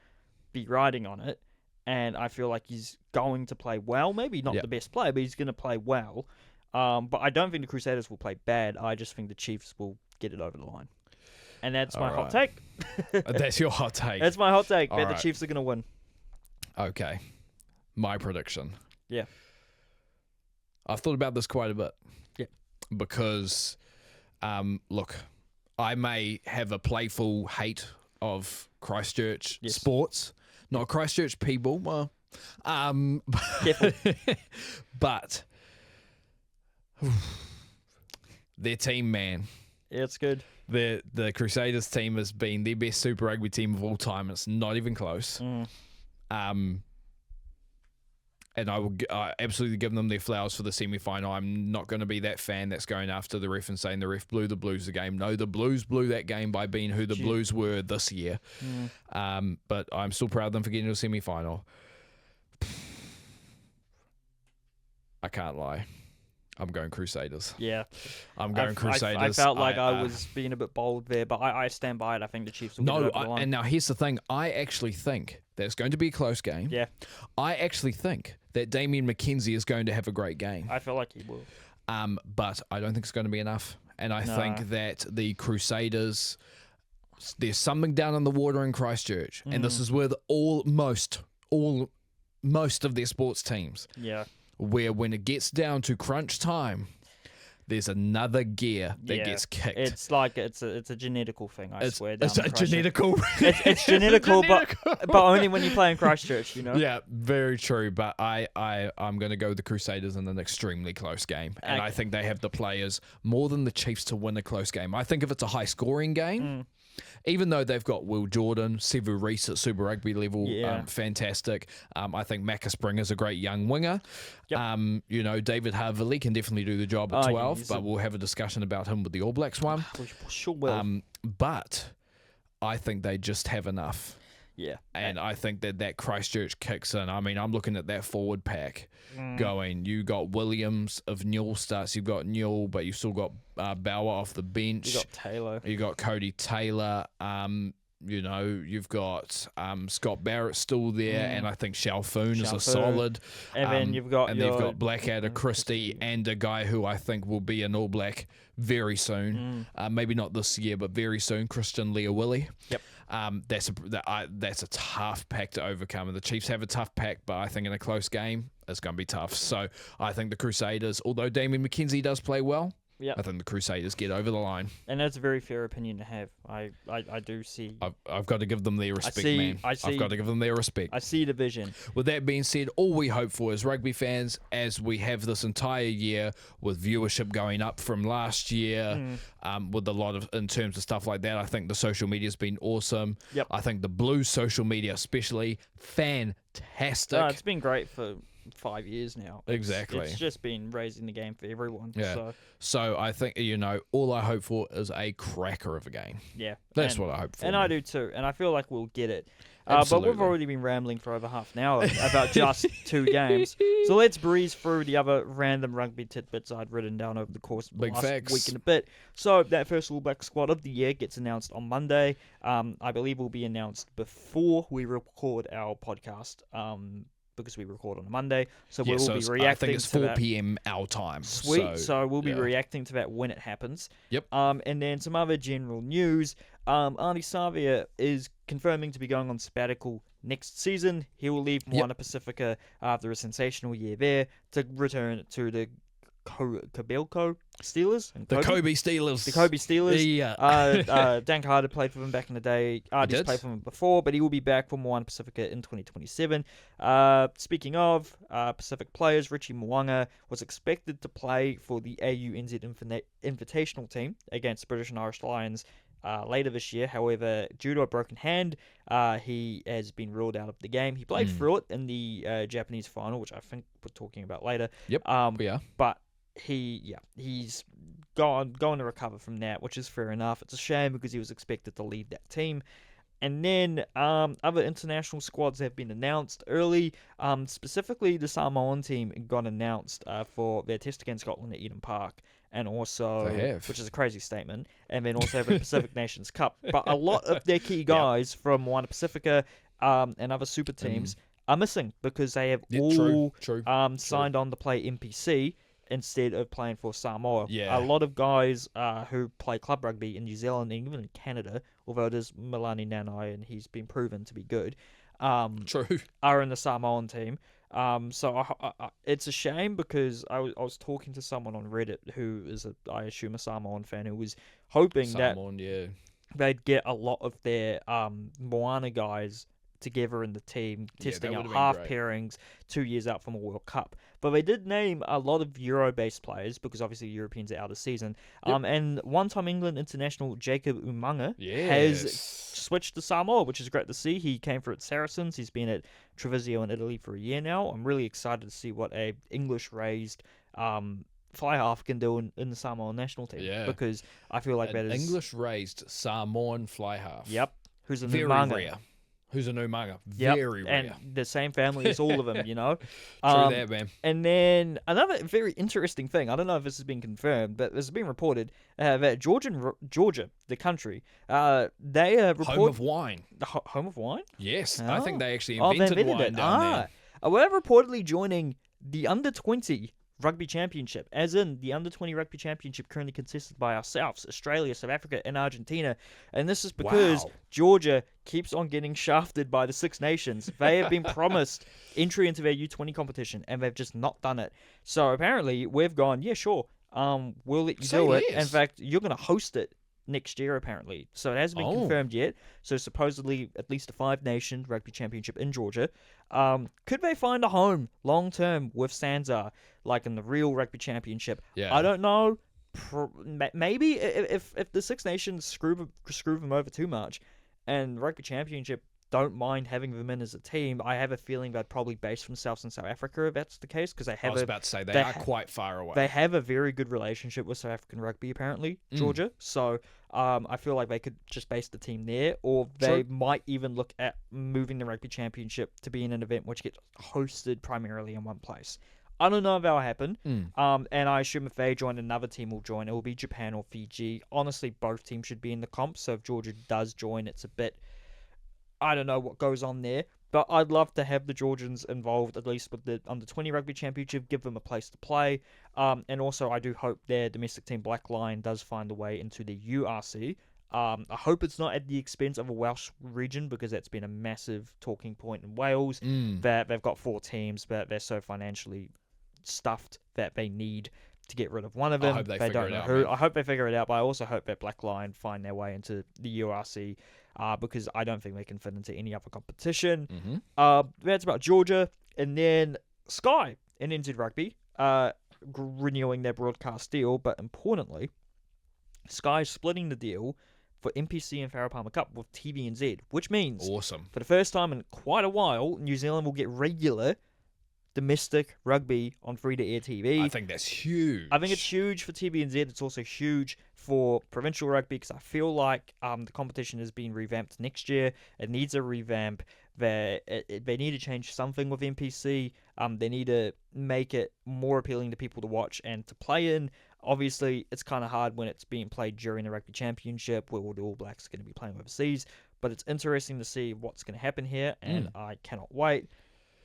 be riding on it. And I feel like he's going to play well. Maybe not the best player, but he's going to play well. But I don't think the Crusaders will play bad. I just think the Chiefs will get it over the line. And that's my hot take. That's your hot take. That's my hot take, All that the right. Chiefs are going to win. Okay. My prediction. Yeah. I've thought about this quite a bit. Yeah. Because, look, I may have a playful hate of Christchurch Yes. sports, not Christchurch people. Well, Careful. but their team, man. Yeah, it's good. The Crusaders team has been the best Super Rugby team of all time. It's not even close. And I will absolutely give them their flowers for the semi-final. I'm not going to be that fan that's going after the ref and saying the ref blew the Blues the game. No, the Blues blew that game by being who the Blues were this year. But I'm still proud of them for getting to a semi-final. I can't lie. I'm going Crusaders. Yeah. I'm going Crusaders. I felt like I was being a bit bold there, but I stand by it. I think the Chiefs will get it over the line. And now here's the thing. I actually think that it's going to be a close game. Yeah. I actually think that Damien McKenzie is going to have a great game. I feel like he will. But I don't think it's going to be enough. And I think that the Crusaders, there's something down in the water in Christchurch. And this is with most of their sports teams. Yeah. Where when it gets down to crunch time, there's another gear that gets kicked. It's like it's a genetical thing. I swear. It's a genetical. It's genetical, but only when you play in Christchurch, you know. Yeah, very true. But I'm going to go with the Crusaders in an extremely close game, and I think they have the players more than the Chiefs to win a close game. I think if it's a high scoring game. Even though they've got Will Jordan, Sevu Reece at Super Rugby level, fantastic. I think Macca Springer's a great young winger. Yep. David Havili can definitely do the job at 12, but we'll have a discussion about him with the All Blacks one. We sure will. But I think they just have enough. Yeah. And I think that Christchurch kicks in. I mean, I'm looking at that forward pack going. You got Williams of Newell starts. You've got Newell, but you've still got Bauer off the bench. You got Taylor. You got Cody Taylor. You've got Scott Barrett still there, and I think Shalfoon is a solid. And then you've got they've got Blackadder Christie and a guy who I think will be an All Black very soon. Maybe not this year, but very soon. Christian Leawilli. Yep. That's a tough pack to overcome. And the Chiefs have a tough pack, but I think in a close game, it's going to be tough. So I think the Crusaders, although Damien McKenzie does play well, I think the Crusaders get over the line. And that's a very fair opinion to have. I do see. I've got to give them their respect, man. I've got to give them their respect. I see the vision. With that being said, all we hope for as rugby fans, as we have this entire year with viewership going up from last year, with a lot of, in terms of stuff like that, I think the social media has been awesome. Yep. I think the Blues social media especially, fantastic. No, it's been great for 5 years now. Exactly. It's just been raising the game for everyone. Yeah. So I think, all I hope for is a cracker of a game. Yeah. That's what I hope for. And I do too. And I feel like we'll get it. But Absolutely. we've already been rambling for over half an hour about just 2 games. So let's breeze through the other random rugby tidbits I'd written down over the course of the last week and a bit. So that first All Black squad of the year gets announced on Monday. I believe will be announced before we record our podcast. because we record on a Monday. So Yeah, we'll so be it's, reacting I think it's to 4 that. p.m. our time. Sweet. So we'll be yeah. reacting to that when it happens. Yep. And then some other general news. Arnie Savia is confirming to be going on sabbatical next season. He will leave Moana Pacifica after a sensational year there to return to the Kobelco Steelers. And The Kobe Steelers. The Kobe Steelers. Yeah. Dan Carter played for them back in the day. Artie's played for them before, but he will be back for Moana Pacifica in 2027. Speaking of Pacific players, Richie Mwanga was expected to play for the AUNZ Invitational team against the British and Irish Lions later this year. However, due to a broken hand, he has been ruled out of the game. He played through it in the Japanese final, which I think we're talking about later. Yep. Yeah. But he's going to recover from that, which is fair enough. It's a shame because he was expected to lead that team. And then other international squads have been announced early. Specifically, the Samoan team got announced for their test against Scotland at Eden Park. And also, which is a crazy statement, and then also the Pacific Nations Cup. But a lot of their key guys from Moana Pacifica and other super teams are missing because they have all signed on to play NPC instead of playing for Samoa. Yeah. A lot of guys who play club rugby in New Zealand and even in Canada, although there's Milani Nanai and he's been proven to be good, are in the Samoan team. So it's a shame because I was talking to someone on Reddit who is I assume a Samoan fan who was hoping that they'd get a lot of their Moana guys together in the team, testing out half pairings 2 years out from a World Cup. But they did name a lot of Euro-based players because obviously Europeans are out of season. And one-time England international Jacob Umanga has switched to Samoa, which is great to see. He came for at Saracens. He's been at Treviso in Italy for a year now. I'm really excited to see what a English-raised fly half can do in the Samoan national team. Yeah. Because I feel like that is English-raised Samoan fly half. Yep. Who's a very Umanga. rare. Who's a Umanga. Very rare. And the same family as all of them, you know? True that, man. And then another very interesting thing, I don't know if this has been confirmed, but it's been reported that Georgia, the country, they report... Home of wine. Home of wine? Yes. I think they actually invented wine down there. We're reportedly joining the Under-20 Rugby Championship, as in the Under-20 Rugby Championship currently consisted by ourselves, Australia, South Africa, and Argentina. And this is because Georgia keeps on getting shafted by the Six Nations. They have been promised entry into their U20 competition, and they've just not done it. So apparently, we've gone, yeah, sure, we'll let you do it. In fact, you're going to host it next year, apparently. So it hasn't been confirmed yet. So supposedly, at least a five-nation rugby championship in Georgia. Could they find a home long-term with Sansa, like in the real rugby championship? Yeah. I don't know. Maybe if the Six Nations screw them over too much, and rugby championship don't mind having them in as a team, I have a feeling they'd probably base themselves in South Africa if that's the case, because they have. I was about to say they are quite far away. They have a very good relationship with South African rugby, apparently, Georgia. So I feel like they could just base the team there, or they might even look at moving the rugby championship to be in an event which gets hosted primarily in one place. I don't know if that'll happen. And I assume if they join, another team will join. It will be Japan or Fiji. Honestly, both teams should be in the comp. So if Georgia does join, it's a bit... I don't know what goes on there. But I'd love to have the Georgians involved, at least with the Under-20 Rugby Championship, give them a place to play. And also, I do hope their domestic team, Black Lion, does find a way into the URC. I hope it's not at the expense of a Welsh region, because that's been a massive talking point in Wales. That they've got 4 teams, but they're so financially stuffed that they need to get rid of one of them. I hope they figure it out, man. I hope they figure it out, but I also hope that Black Lion find their way into the URC, because I don't think they can fit into any other competition. That's about Georgia. And then Sky and NZ Rugby renewing their broadcast deal, but importantly, Sky is splitting the deal for NPC and Farah Palmer Cup with TVNZ, which means for the first time in quite a while, New Zealand will get regular domestic rugby on free-to-air TV. I think that's huge. I think it's huge for TVNZ. It's also huge for provincial rugby, because I feel like the competition is being revamped next year. It needs a revamp. They need to change something with NPC. They need to make it more appealing to people to watch and to play in. Obviously, it's kind of hard when it's being played during the Rugby Championship, where all the All Blacks are going to be playing overseas. But it's interesting to see what's going to happen here, and I cannot wait.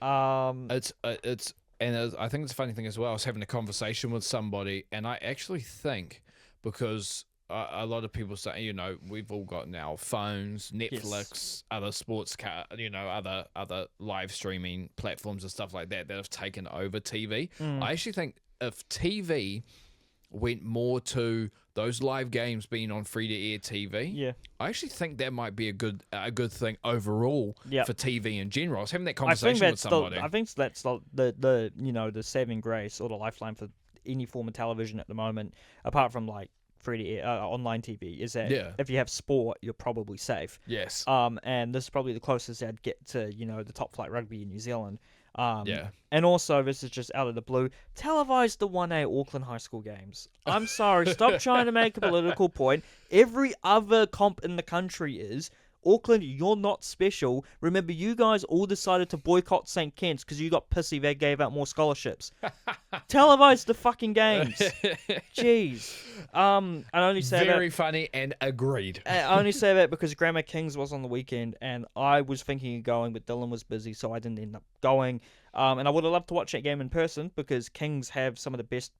I think it's a funny thing as well. I was having a conversation with somebody, and I actually think because a lot of people say, we've all got now phones, Netflix, other sports, other live streaming platforms and stuff like that have taken over TV. I actually think if TV went more to those live games being on free-to-air TV, I actually think that might be a good thing overall for TV in general. I was having that conversation with somebody. I think that's the saving grace or the lifeline for any form of television at the moment, apart from like free-to-air online TV, is that if you have sport, you're probably safe. Yes. And this is probably the closest I'd get to the top flight rugby in New Zealand. And also, this is just out of the blue, televise the 1A Auckland High School games. I'm sorry, stop trying to make a political point. Every other comp in the country is. Auckland, you're not special. Remember, you guys all decided to boycott St. Kitts because you got pissy they gave out more scholarships. Televise the fucking games. Jeez. I only say that. Very funny and agreed. I only say that because Grammar Kings was on the weekend and I was thinking of going, but Dylan was busy, so I didn't end up going. And I would have loved to watch that game in person because Kings have some of the best.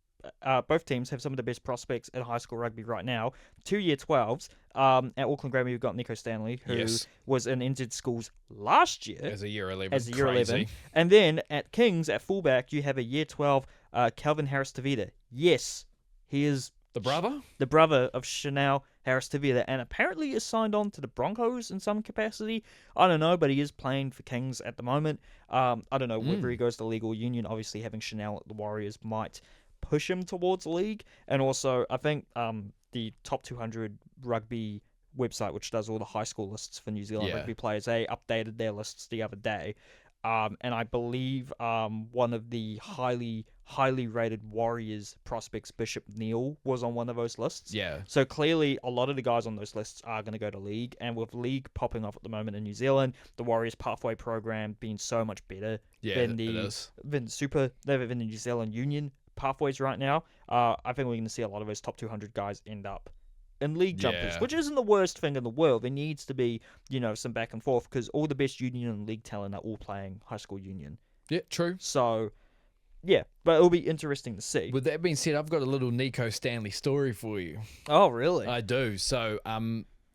Both teams have some of the best prospects in high school rugby right now. 2 year 12s. At Auckland Grammar, you've got Nico Stanley, who was in injured schools last year. As a year 11. And then at Kings, at fullback, you have a year 12, Calvin Harris-Tavita. Yes, he is the brother? The brother of Chanel Harris-Tavita, and apparently is signed on to the Broncos in some capacity. I don't know, but he is playing for Kings at the moment. I don't know whether he goes to league or union. Obviously, having Chanel at the Warriors might push him towards league. And also, I think the Top 200 Rugby website, which does all the high school lists for New Zealand rugby players, they updated their lists the other day. And I believe one of the highly rated Warriors prospects, Bishop Neal, was on one of those lists. Yeah. So clearly, a lot of the guys on those lists are going to go to league. And with league popping off at the moment in New Zealand, the Warriors pathway program being so much better than the New Zealand Union pathways right now, I think we're going to see a lot of those top 200 guys end up in league jumpers, which isn't the worst thing in the world. There needs to be, some back and forth because all the best union and league talent are all playing high school union. Yeah, true. So, yeah, but it'll be interesting to see. With that being said, I've got a little Nico Stanley story for you. Oh, really? I do. So,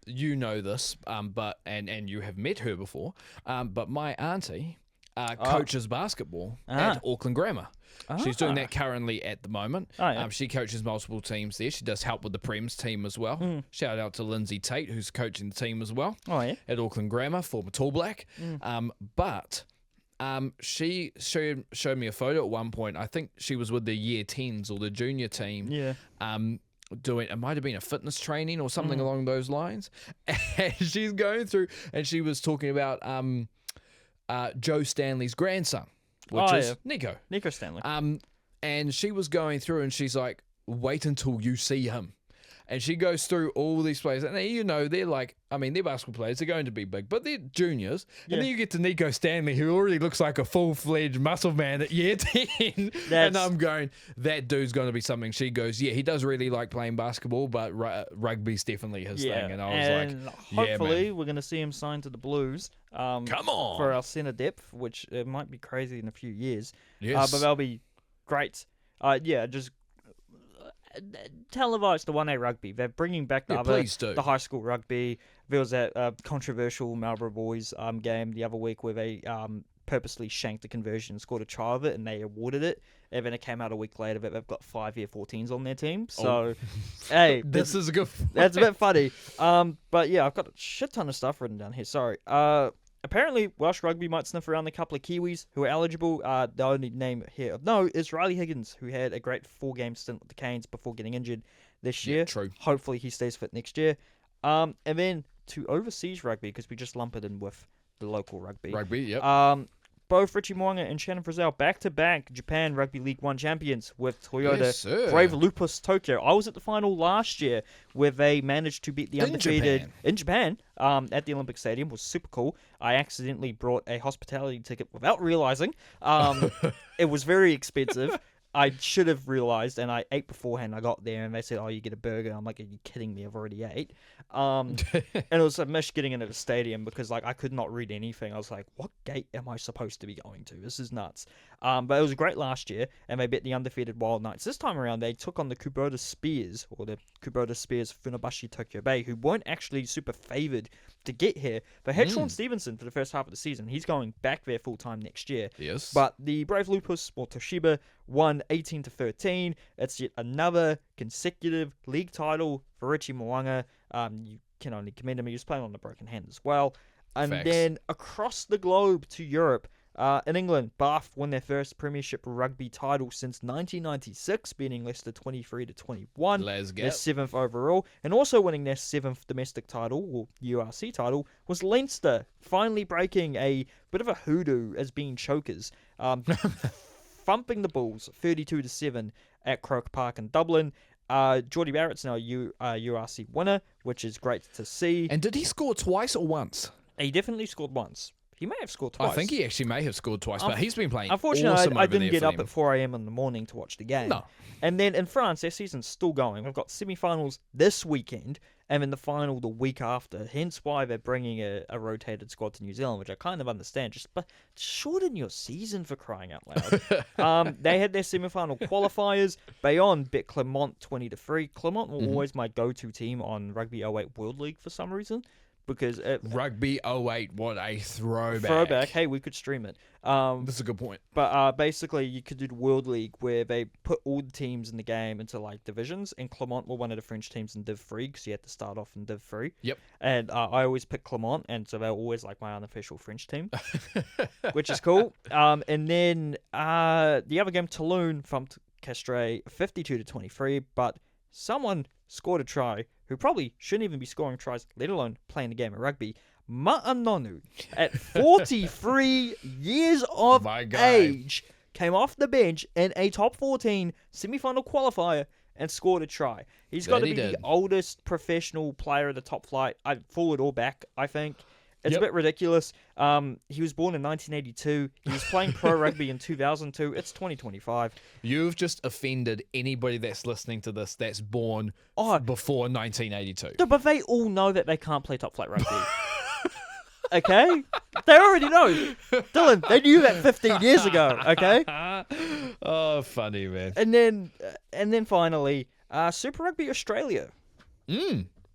you know this, but you have met her before, but my auntie coaches basketball at Auckland Grammar. She's doing that currently at the moment. She coaches multiple teams there. She does help with the Prems team as well. Shout out to Lindsay Tate, who's coaching the team as well at Auckland Grammar, former Tall Black. But she showed me a photo at one point. I think she was with the year 10s or the junior team. Doing, it might have been a fitness training or something along those lines. And she's going through, and she was talking about Joe Stanley's grandson, which is Nico Stanley. And she was going through and she's like, wait until you see him. And she goes through all these players. And they're like, they're basketball players. They're going to be big, but they're juniors. And then you get to Nico Stanley, who already looks like a full-fledged muscle man at year 10. And I'm going, that dude's going to be something. She goes, he does really like playing basketball, but rugby's definitely his thing. And I was like, hopefully we're going to see him signed to the Blues. Come on. For our centre depth, which it might be crazy in a few years. Yes. But that'll be great. Just televise the 1A rugby. They're bringing back the high school rugby. There was that controversial Marlborough Boys game the other week where they purposely shanked the conversion and scored a try of it, and they awarded it. And then it came out a week later that they've got 5 year 14s on their team. So, hey, this is a good. That's a bit funny. But yeah, I've got a shit ton of stuff written down here. Sorry. Apparently, Welsh Rugby might sniff around a couple of Kiwis who are eligible. The only name here of note is Riley Higgins, who had a great 4-game stint with the Canes before getting injured this year. True. Hopefully, he stays fit next year. And then to overseas rugby, because we just lump it in with the local rugby. Both Richie Moanga and Shannon Frizzell back-to-back Japan Rugby League 1 champions with Toyota Brave Lupus Tokyo. I was at the final last year where they managed to beat the undefeated in Japan at the Olympic Stadium. It was super cool. I accidentally brought a hospitality ticket without realizing. It was very expensive. I should have realised, and I ate beforehand. I got there, and they said, "Oh, you get a burger." I'm like, "Are you kidding me? I've already ate." And it was a mish getting into the stadium because like I could not read anything. I was like, "What gate am I supposed to be going to? This is nuts." But it was great last year, and they beat the undefeated Wild Knights. This time around, they took on the Kubota Spears, or the Kubota Spears Funabashi Tokyo Bay, who weren't actually super favoured to get here. They had Sean Stevenson for the first half of the season. He's going back there full time next year. Yes. But the Brave Lupus, or Toshiba, won 18-13. It's yet another consecutive league title for Richie Mo'unga. You can only commend him. He was playing on the broken hand as well. And Facts. then across the globe to Europe, in England, Bath won their first Premiership Rugby title since 1996, beating Leicester 23-21. Let's go. Their 7th overall. And also winning their 7th domestic title, or URC title, was Leinster, finally breaking a bit of a hoodoo as being chokers. Thumping the Bulls 32-7 at Croke Park in Dublin. Geordie Barrett's now a URC winner, which is great to see. And did he score twice or once? He definitely scored once. He may have scored twice. I think he actually may have scored twice, but he's been playing Unfortunately, awesome I over didn't there get for up them. at 4 a.m. in the morning to watch the game. No. And then in France, their season's still going. We've got semi-finals this weekend, and then the final the week after. Hence why they're bringing a rotated squad to New Zealand, which I kind of understand. Just shorten your season, for crying out loud. They had their semi-final qualifiers. Bayonne beat Clermont 20-3. Clermont were always my go-to team on Rugby 08 World League for some reason. Because Rugby 08, what a throwback. Throwback. Hey, we could stream it. That's a good point. But basically, you could do the World League where they put all the teams in the game into like divisions, and Clermont were one of the French teams in Div 3 because you had to start off in Div 3. Yep. And I always pick Clermont, and so they're always like my unofficial French team, which is cool. And then the other game, Toulon thumped Castres 52-23, but someone scored a try who probably shouldn't even be scoring tries, let alone playing the game of rugby. Ma'anonu, at 43 years of age, came off the bench in a top 14 semi-final qualifier and scored a try. He's got to be the oldest professional player of the top flight, forward or back, I think. It's a bit ridiculous. He was born in 1982. He was playing pro rugby in 2002. It's 2025. You've just offended anybody that's listening to this that's born before 1982. No, but they all know that they can't play top flight rugby. Okay? They already know. Dylan, they knew that 15 years ago, okay? Oh, funny, man. And then finally, Super Rugby Australia.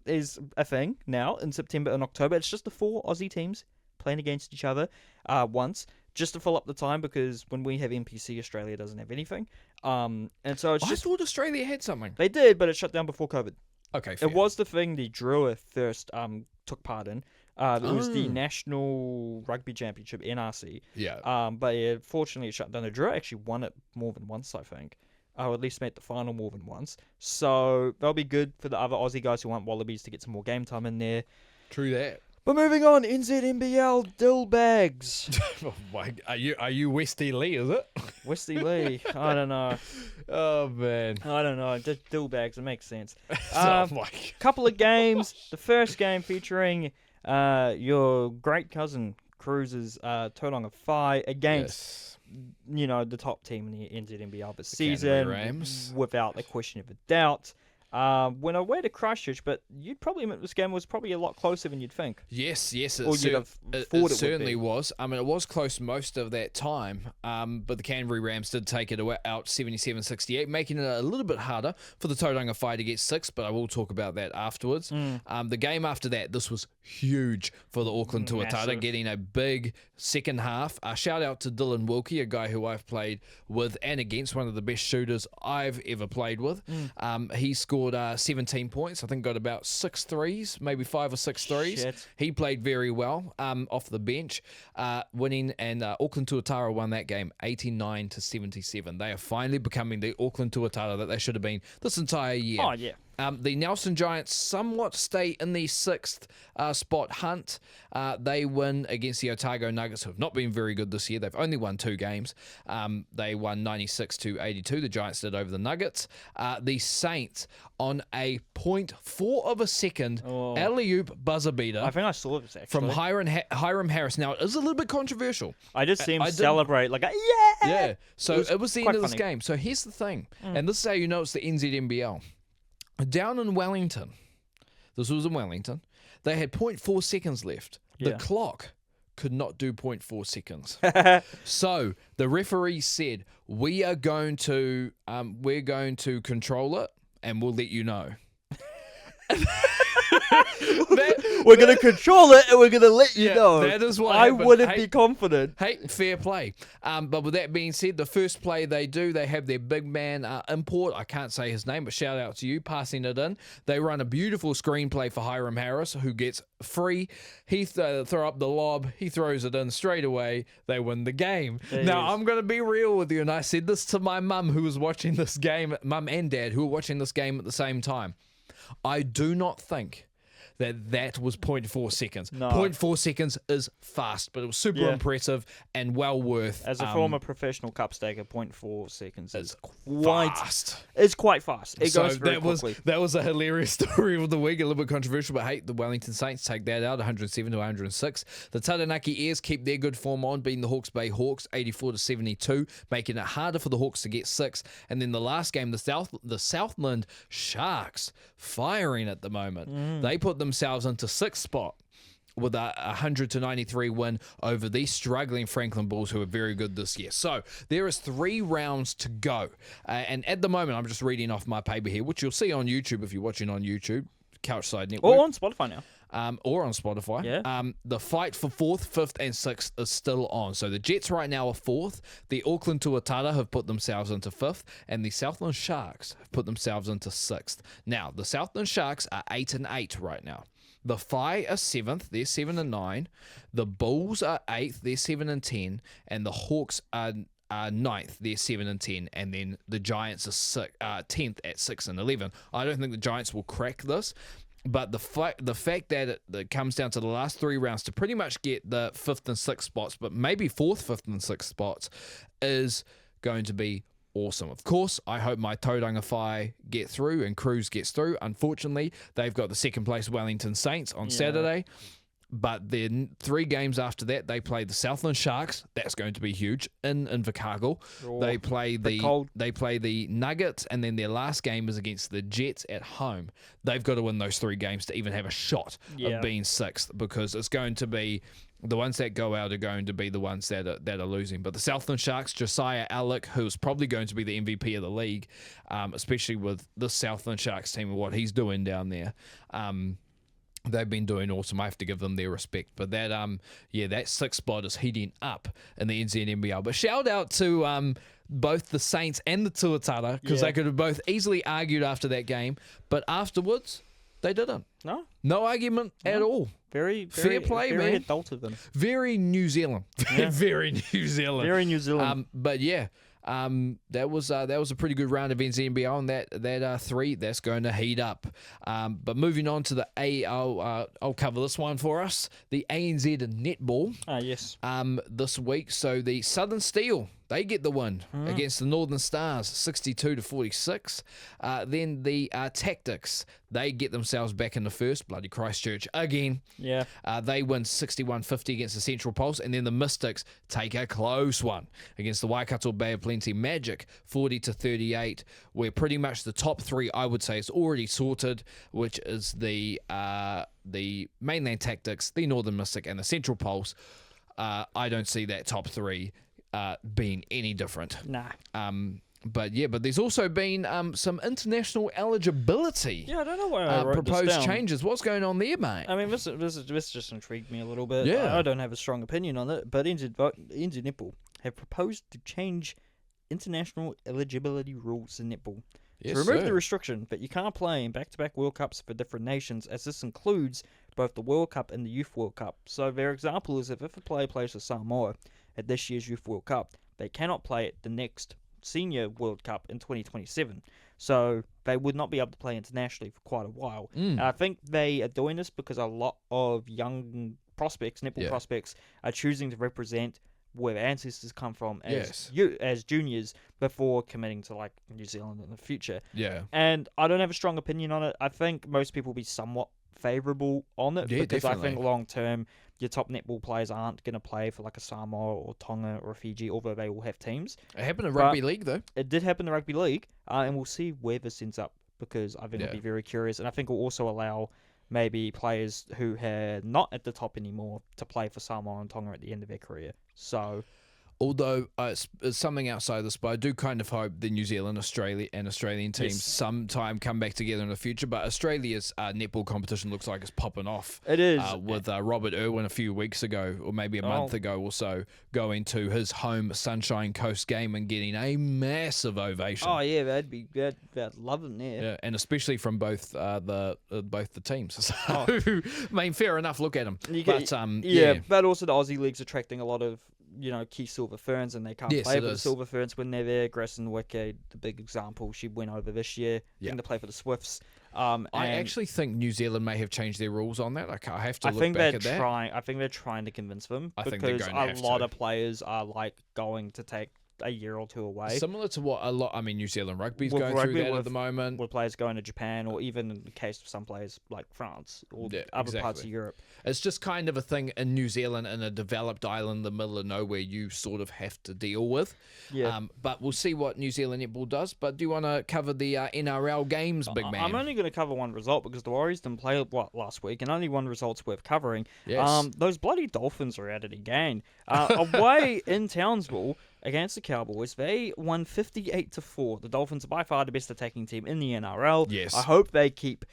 Is a thing now in September and October. It's just the 4 Aussie teams playing against each other once, just to fill up the time, because when we have NPC, Australia doesn't have anything. And so it's I thought Australia had something. They did, but it shut down before COVID. Okay, fair. It was the thing the Drua first took part in. It was the National Rugby Championship, NRC. Yeah. But yeah, fortunately it shut down. The Drua actually won it more than once, I think. Or at least made the final more than once. So that'll be good for the other Aussie guys who want Wallabies to get some more game time in there. True that. But moving on, NZNBL Dill Bags. Are you Westy Lee, is it? Westy Lee. I don't know. Oh, man. I don't know. Just Dill Bags. It makes sense. Oh, Couple of games. The first game featuring your great cousin Cruz's Tauranga Whai against... You know, the top team in the NZNBL this season, Rams, without a question of a doubt. Went away to Christchurch, but you'd probably admit this game was probably a lot closer than you'd think. Yes, it certainly was. I mean, it was close most of that time, but the Canterbury Rams did take it out 77-68, making it a little bit harder for the Tauranga Whai to get 6, but I will talk about that afterwards. The game after that, this was huge for the Auckland Tuatara, getting a big second half. Shout out to Dylan Wilkie, a guy who I've played with and against, one of the best shooters I've ever played with. He scored 17 points. I think got about 6 threes, maybe 5 or 6 threes. Shit. He played very well off the bench, winning, and Auckland Tuatara won that game 89-77. They are finally becoming the Auckland Tuatara that they should have been this entire year. Oh, yeah. The Nelson Giants somewhat stay in the 6th spot hunt. They win against the Otago Nuggets, who have not been very good this year. They've only won 2 games. They won 96-82. The Giants did over the Nuggets. The Saints on a 0.4 of a second alley-oop buzzer beater. I think I saw this, actually. From Hiram Harris. Now, it is a little bit controversial. I just see him celebrate like, Yeah. So it was the end of this funny. game. So here's the thing. And this is how you know it's the NZNBL. Down in Wellington, this was in Wellington, they had 0.4 seconds left. The Yeah. clock could not do 0.4 seconds. So the referee said, we're going to control it and we'll let you know. We're going to control it and we're going to let you know. That is what I happened. wouldn't be confident. Hey, fair play. But with that being said, the first play they have their big man import. I can't say his name, but shout out to you passing it in. They run a beautiful screenplay for Hiram Harris, who gets free. He throw up the lob. He throws it in straight away. They win the game. Now, I'm going to be real with you, and I said this to my mum who was watching this game, mum and dad who were watching this game at the same time. I do not think that was 0.4 seconds. No. 0.4 seconds is fast, but it was super impressive and well worth. As a former professional cup staker, 0.4 seconds is fast. It's quite fast. It goes very quickly. That was a hilarious story of the week, a little bit controversial, but hey, the Wellington Saints take that out, 107-106. The Taranaki Airs keep their good form on, beating the Hawke's Bay Hawks 84-72, making it harder for the Hawks to get 6. And then the last game, the Southland Sharks firing at the moment. They put themselves into 6th spot with a 100-93 win over the struggling Franklin Bulls, who are very good this year. So there is 3 rounds to go. And at the moment, I'm just reading off my paper here, which you'll see on YouTube if you're watching on YouTube, CouchSide Network. Or on Spotify now. Or on Spotify. Yeah. The fight for 4th, 5th, and 6th is still on. So the Jets right now are 4th. The Auckland Tuatara have put themselves into 5th. And the Southland Sharks have put themselves into 6th. Now, the Southland Sharks are 8-8 right now. The Phi are 7th, they're 7-9. The Bulls are 8th, they're 7-10. And the Hawks are 9th, they're 7-10. And then the Giants are 10th at 6-11. I don't think the Giants will crack this. But the fact that it comes down to the last 3 rounds to pretty much get the 5th and 6th spots, but maybe 4th, 5th, and 6th spots, is going to be awesome. Of course, I hope my Tauranga Phi get through and Cruise gets through. Unfortunately, they've got the 2nd place Wellington Saints on Saturday. But then 3 games after that, they play the Southland Sharks. That's going to be huge in Invercargill. They play the Nuggets, and then their last game is against the Jets at home. They've got to win those 3 games to even have a shot of being 6th, because it's going to be the ones that go out are going to be the ones that are losing. But the Southland Sharks, Josiah Alec, who's probably going to be the MVP of the league, especially with the Southland Sharks team and what he's doing down there. They've been doing awesome. I have to give them their respect. But that 6th spot is heating up in the NZNBL. But shout out to both the Saints and the Tuatara, because they could have both easily argued after that game. But afterwards, they didn't. No argument at all. Very fair play, very man. adult of them. Very New Zealand. Very New Zealand. Very New Zealand. But yeah. That was a pretty good round of NZNBL, and that 3 that's going to heat up. But moving on to the I'll cover this one for us. The ANZ netball. Yes. This week, so the Southern Steel, they get the win against the Northern Stars, 62-46. Then the Tactics, they get themselves back in the first, bloody Christchurch again. Yeah. They win 61-50 against the Central Pulse, and then the Mystics take a close one against the Waikato Bay of Plenty Magic, 40-38, where pretty much the top 3, I would say, is already sorted, which is the Mainland Tactics, the Northern Mystic, and the Central Pulse. I don't see that top 3 being any different. Nah. But there's also been some international eligibility. Yeah, I don't know why I wrote proposed this down. changes. What's going on there, mate? I mean, this just intrigued me a little bit. Yeah. I don't have a strong opinion on it, but NZ Netball have proposed to change international eligibility rules in netball. Yes, to remove sir. the restriction that you can't play in back-to-back World Cups for different nations, as this includes both the World Cup and the Youth World Cup. So their example is if a player plays for Samoa at this year's Youth World Cup, they cannot play at the next Senior World Cup in 2027. So they would not be able to play internationally for quite a while. And I think they are doing this because a lot of young prospects, netball prospects, are choosing to represent where their ancestors come from as juniors before committing to like New Zealand in the future. Yeah. And I don't have a strong opinion on it. I think most people will be somewhat favourable on it because definitely. I think long term your top netball players aren't going to play for like a Samoa or Tonga or Fiji, although they all have teams. It happened in rugby league though. It did happen in rugby league, and we'll see where this ends up because I think I'll be very curious, and I think it'll also allow maybe players who are not at the top anymore to play for Samoa and Tonga at the end of their career. So, although it's something outside this, but I do kind of hope the New Zealand, Australian teams sometime come back together in the future. But Australia's netball competition looks like it's popping off. It is. With Robert Irwin a few weeks ago, or maybe a month ago or so, going to his home Sunshine Coast game and getting a massive ovation. Oh yeah, they'd love it there. Yeah, and especially from both the teams. So, I mean, fair enough. Look at them. But also the Aussie League's attracting a lot of key Silver Ferns, and they can't play for the Silver Ferns when they're there. Grayson Wicked, the big example, she went over this year to play for the Swifts. I actually think New Zealand may have changed their rules on that. I have to look back at that. I think they're trying to convince them because a lot of players are going to take a year or two away. Similar to what New Zealand Rugby's going through that at the moment. With players going to Japan, or even in the case of some players like France or other parts of Europe. It's just kind of a thing in New Zealand, in a developed island in the middle of nowhere, you sort of have to deal with. Yeah. But we'll see what New Zealand netball does. But do you want to cover the NRL games, big man? I'm only going to cover one result because the Warriors didn't play last week, and only one result's worth covering. Yes. Those bloody Dolphins are at it again. Away in Townsville against the Cowboys, they won 58-4. The Dolphins are by far the best attacking team in the NRL. Yes. I hope they keep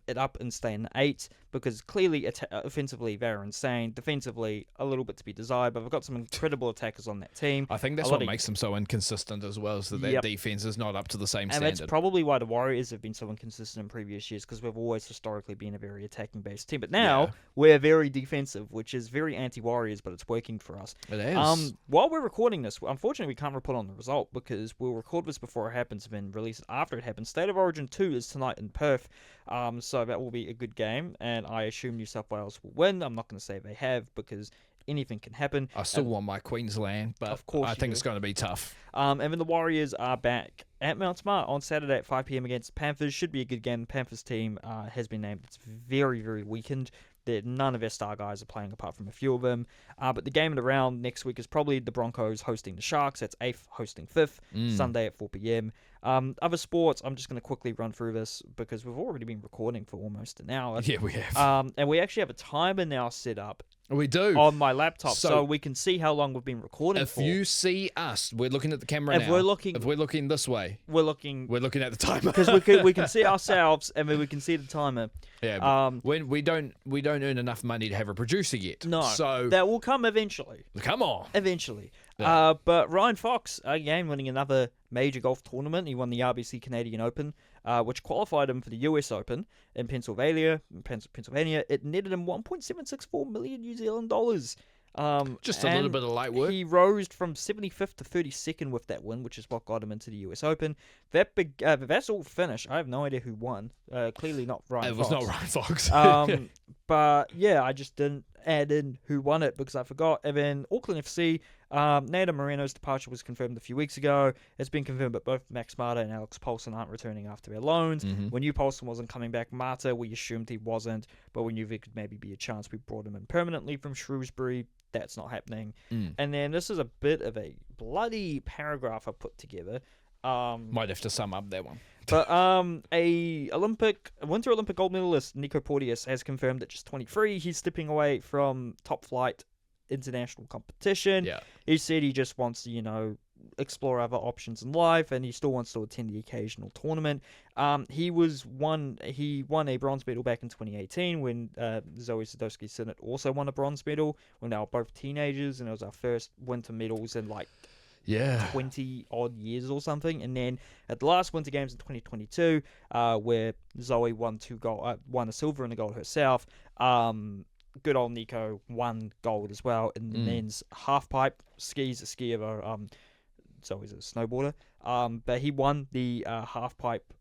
it up and stay in 8 because clearly offensively they're insane. Defensively, a little bit to be desired, but they've got some incredible attackers on that team. I think that's what makes them so inconsistent as well, is that their defense is not up to the same standard. And that's probably why the Warriors have been so inconsistent in previous years, because we've always historically been a very attacking-based team. But now we're very defensive, which is very anti-Warriors, but it's working for us. It is. While we're recording this, unfortunately we can't report on the result because we'll record this before it happens and then release it after it happens. State of Origin 2 is tonight in Perth, so that will be a good game, and I assume New South Wales will win. I'm not going to say they have because anything can happen. I still want my Queensland, but of course I think it's going to be tough. And then the Warriors are back at Mount Smart on Saturday at 5 p.m. against the Panthers. Should be a good game. The Panthers team has been named. It's very, very weakened. None of their star guys are playing apart from a few of them. But the game of the round next week is probably the Broncos hosting the Sharks. That's 8th hosting 5th, Sunday at 4 p.m. Other sports, I'm just going to quickly run through this because we've already been recording for almost an hour. Yeah, we have. And we actually have a timer now set up. We do. On my laptop, so we can see how long we've been recording for. If you see us, we're looking at the camera now. If we're looking this way, we're looking at the timer. Because we can see ourselves and then we can see the timer. Yeah. When we don't earn enough money to have a producer yet. No. So that will come eventually. Come on. Eventually. Yeah. But Ryan Fox, again, winning another major golf tournament. He won the RBC Canadian Open, which qualified him for the US Open in Pennsylvania. It netted him 1.764 million New Zealand dollars. Just a little bit of light work. He rose from 75th to 32nd with that win, which is what got him into the US Open. That's all finished. I have no idea who won. Clearly not Ryan Fox. It was not Ryan Fox. But yeah, I just didn't add in who won it because I forgot. And then Auckland FC, Nathan Moreno's departure was confirmed a few weeks ago. It's been confirmed that both Max Marta and Alex Paulson aren't returning after their loans. Mm-hmm. We knew Paulson wasn't coming back. Marta, we assumed he wasn't, but we knew there could maybe be a chance we brought him in permanently from Shrewsbury. That's not happening. And then this is a bit of a bloody paragraph I put together. Might have to sum up that one. But a Winter Olympic gold medalist Nico Porteous has confirmed at just 23 he's stepping away from top flight international competition. Yeah. He said he just wants to, explore other options in life, and he still wants to attend the occasional tournament. He won a bronze medal back in 2018 when Zoe Sadowski-Synnott also won a bronze medal when they were both teenagers, and it was our first winter medals in 20 odd years or something. And then at the last Winter Games in 2022, where Zoe won a silver and a gold herself, good old Nico won gold as well in the men's half pipe skis. A ski of so he's a snowboarder. But he won the half pipe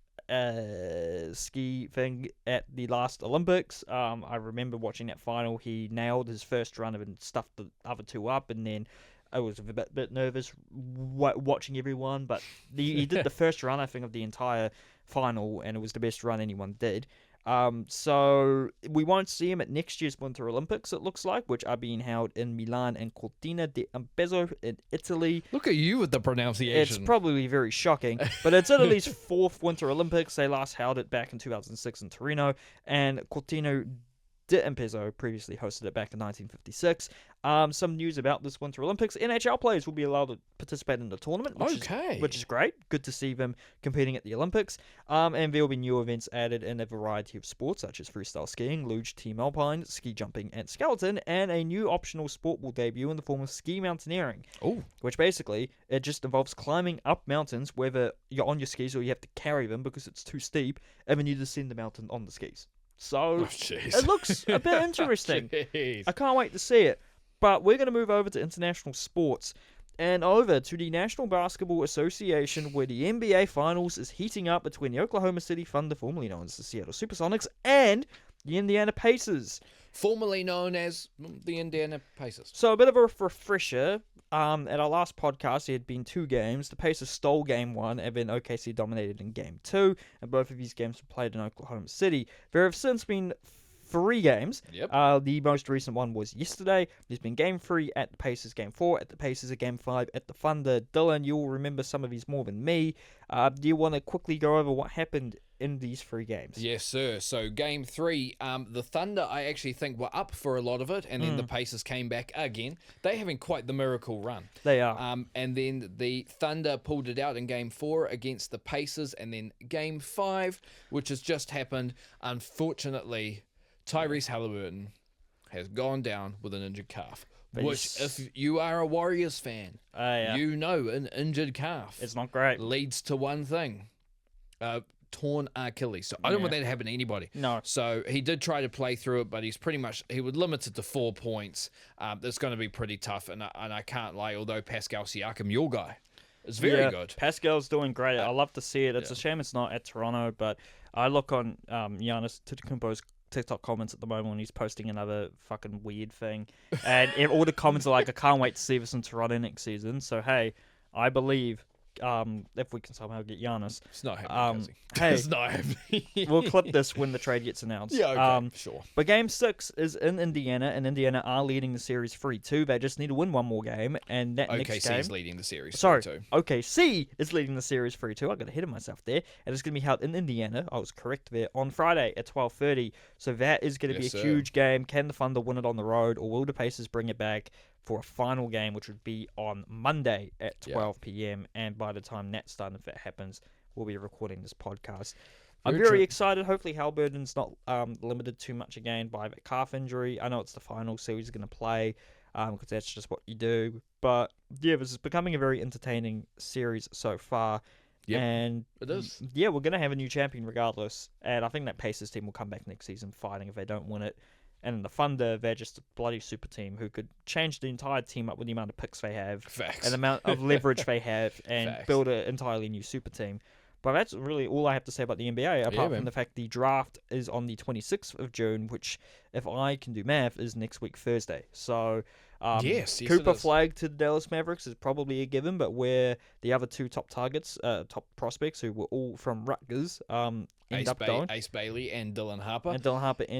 ski thing at the last Olympics. I remember watching that final. He nailed his first run and stuffed the other two up, and then I was a bit nervous watching everyone, but he did the first run, I think, of the entire final, and it was the best run anyone did. So we won't see him at next year's Winter Olympics, it looks like, which are being held in Milan and Cortina d'Ampezzo in Italy. Look at you with the pronunciation. It's probably very shocking, but it's Italy's fourth Winter Olympics. They last held it back in 2006 in Torino, and Cortina d'Ampezzo previously hosted it back in 1956. Some news about this Winter Olympics. NHL players will be allowed to participate in the tournament, which is great. Good to see them competing at the Olympics. And there will be new events added in a variety of sports, such as freestyle skiing, luge, team alpine, ski jumping, and skeleton. And a new optional sport will debut in the form of ski mountaineering, which basically, it just involves climbing up mountains, whether you're on your skis or you have to carry them because it's too steep, and then you descend the mountain on the skis. So, it looks a bit interesting. I can't wait to see it. But we're going to move over to international sports and over to the National Basketball Association, where the NBA Finals is heating up between the Oklahoma City Thunder, formerly known as the Seattle Supersonics, and the Indiana Pacers. Formerly known as the Indiana Pacers. So a bit of a refresher. At our last podcast, there had been 2 games. The Pacers stole Game 1, and then OKC dominated in Game 2, and both of these games were played in Oklahoma City. There have since been 3 games. Yep. The most recent one was yesterday. There's been Game 3 at the Pacers, Game 4 at the Pacers, Game 5 at the Thunder. Dylan, you'll remember some of these more than me. Do you want to quickly go over what happened in these 3 games? Yes, sir. So Game 3, the Thunder, I actually think, were up for a lot of it, and then the Pacers came back again. They're having quite the miracle run. They are. And then the Thunder pulled it out in Game 4 against the Pacers, and then Game 5, which has just happened, unfortunately, Tyrese Halliburton has gone down with an injured calf. Which, if you are a Warriors fan, you know an injured calf. It's not great. Leads to one thing. Torn Achilles. So I don't want that to happen to anybody. No. So he did try to play through it, but he was limited to 4 points. That's going to be pretty tough, and I can't lie, although Pascal Siakam, your guy, is very good. Pascal's doing great. I love to see it. It's a shame it's not at Toronto, but I look on Giannis Antetokounmpo's TikTok comments at the moment when he's posting another fucking weird thing, and all the comments are like, I can't wait to see this in Toronto next season. So hey, I believe if we can somehow get Giannis. It's not happening, hey, it's not happening. We'll clip this when the trade gets announced. Yeah, okay, sure. But Game 6 is in Indiana, and Indiana are leading the series 3-2. They just need to win one more game, and that next game... OKC is leading the series 3-2. Sorry, OKC is leading the series 3-2. I got ahead of myself there. And it's going to be held in Indiana. I was correct there. On Friday at 12:30. So that is going to be a huge game. Can the Thunder win it on the road, or will the Pacers bring it back for a final game, which would be on Monday at 12 p.m. And by the time that's done, if it happens, we'll be recording this podcast. I'm very excited. Hopefully Halliburton's not limited too much again by the calf injury. I know it's the final, so he's going to play because that's just what you do. But yeah, this is becoming a very entertaining series so far. Yep, and it is. Yeah, we're going to have a new champion regardless. And I think that Pacers team will come back next season fighting if they don't win it. And the Thunder, they're just a bloody super team who could change the entire team up with the amount of picks they have. Facts. And the amount of leverage they have and Facts. build an entirely new super team. But that's really all I have to say about the NBA, apart from the fact the draft is on the 26th of June, which, if I can do math, is next week Thursday. So yes, Cooper Flag to the Dallas Mavericks is probably a given, but where the other 2 top prospects, who were all from Rutgers, Ace Bailey and Dylan Harper. End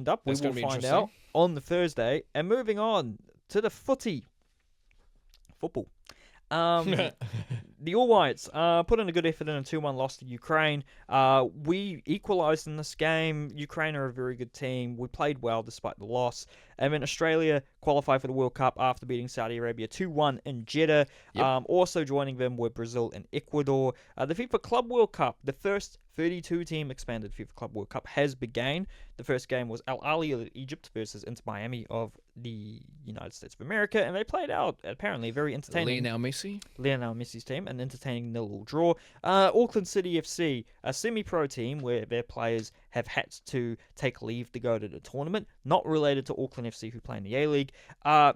up. We will find out on the Thursday. And moving on to the football. The All Whites put in a good effort in a 2-1 loss to Ukraine. We equalised in this game. Ukraine are a very good team. We played well despite the loss. And then Australia qualified for the World Cup after beating Saudi Arabia 2-1 in Jeddah. Yep. Also joining them were Brazil and Ecuador. The FIFA Club World Cup, the first 32-team expanded FIFA Club World Cup, has begun. The first game was Al Ahly of Egypt versus Inter Miami of the United States of America, and they played out apparently very entertaining. Lionel Messi's team, an entertaining 0-0 draw. Auckland City FC, a semi-pro team where their players have had to take leave to go to the tournament, not related to Auckland FC, who play in the A-League.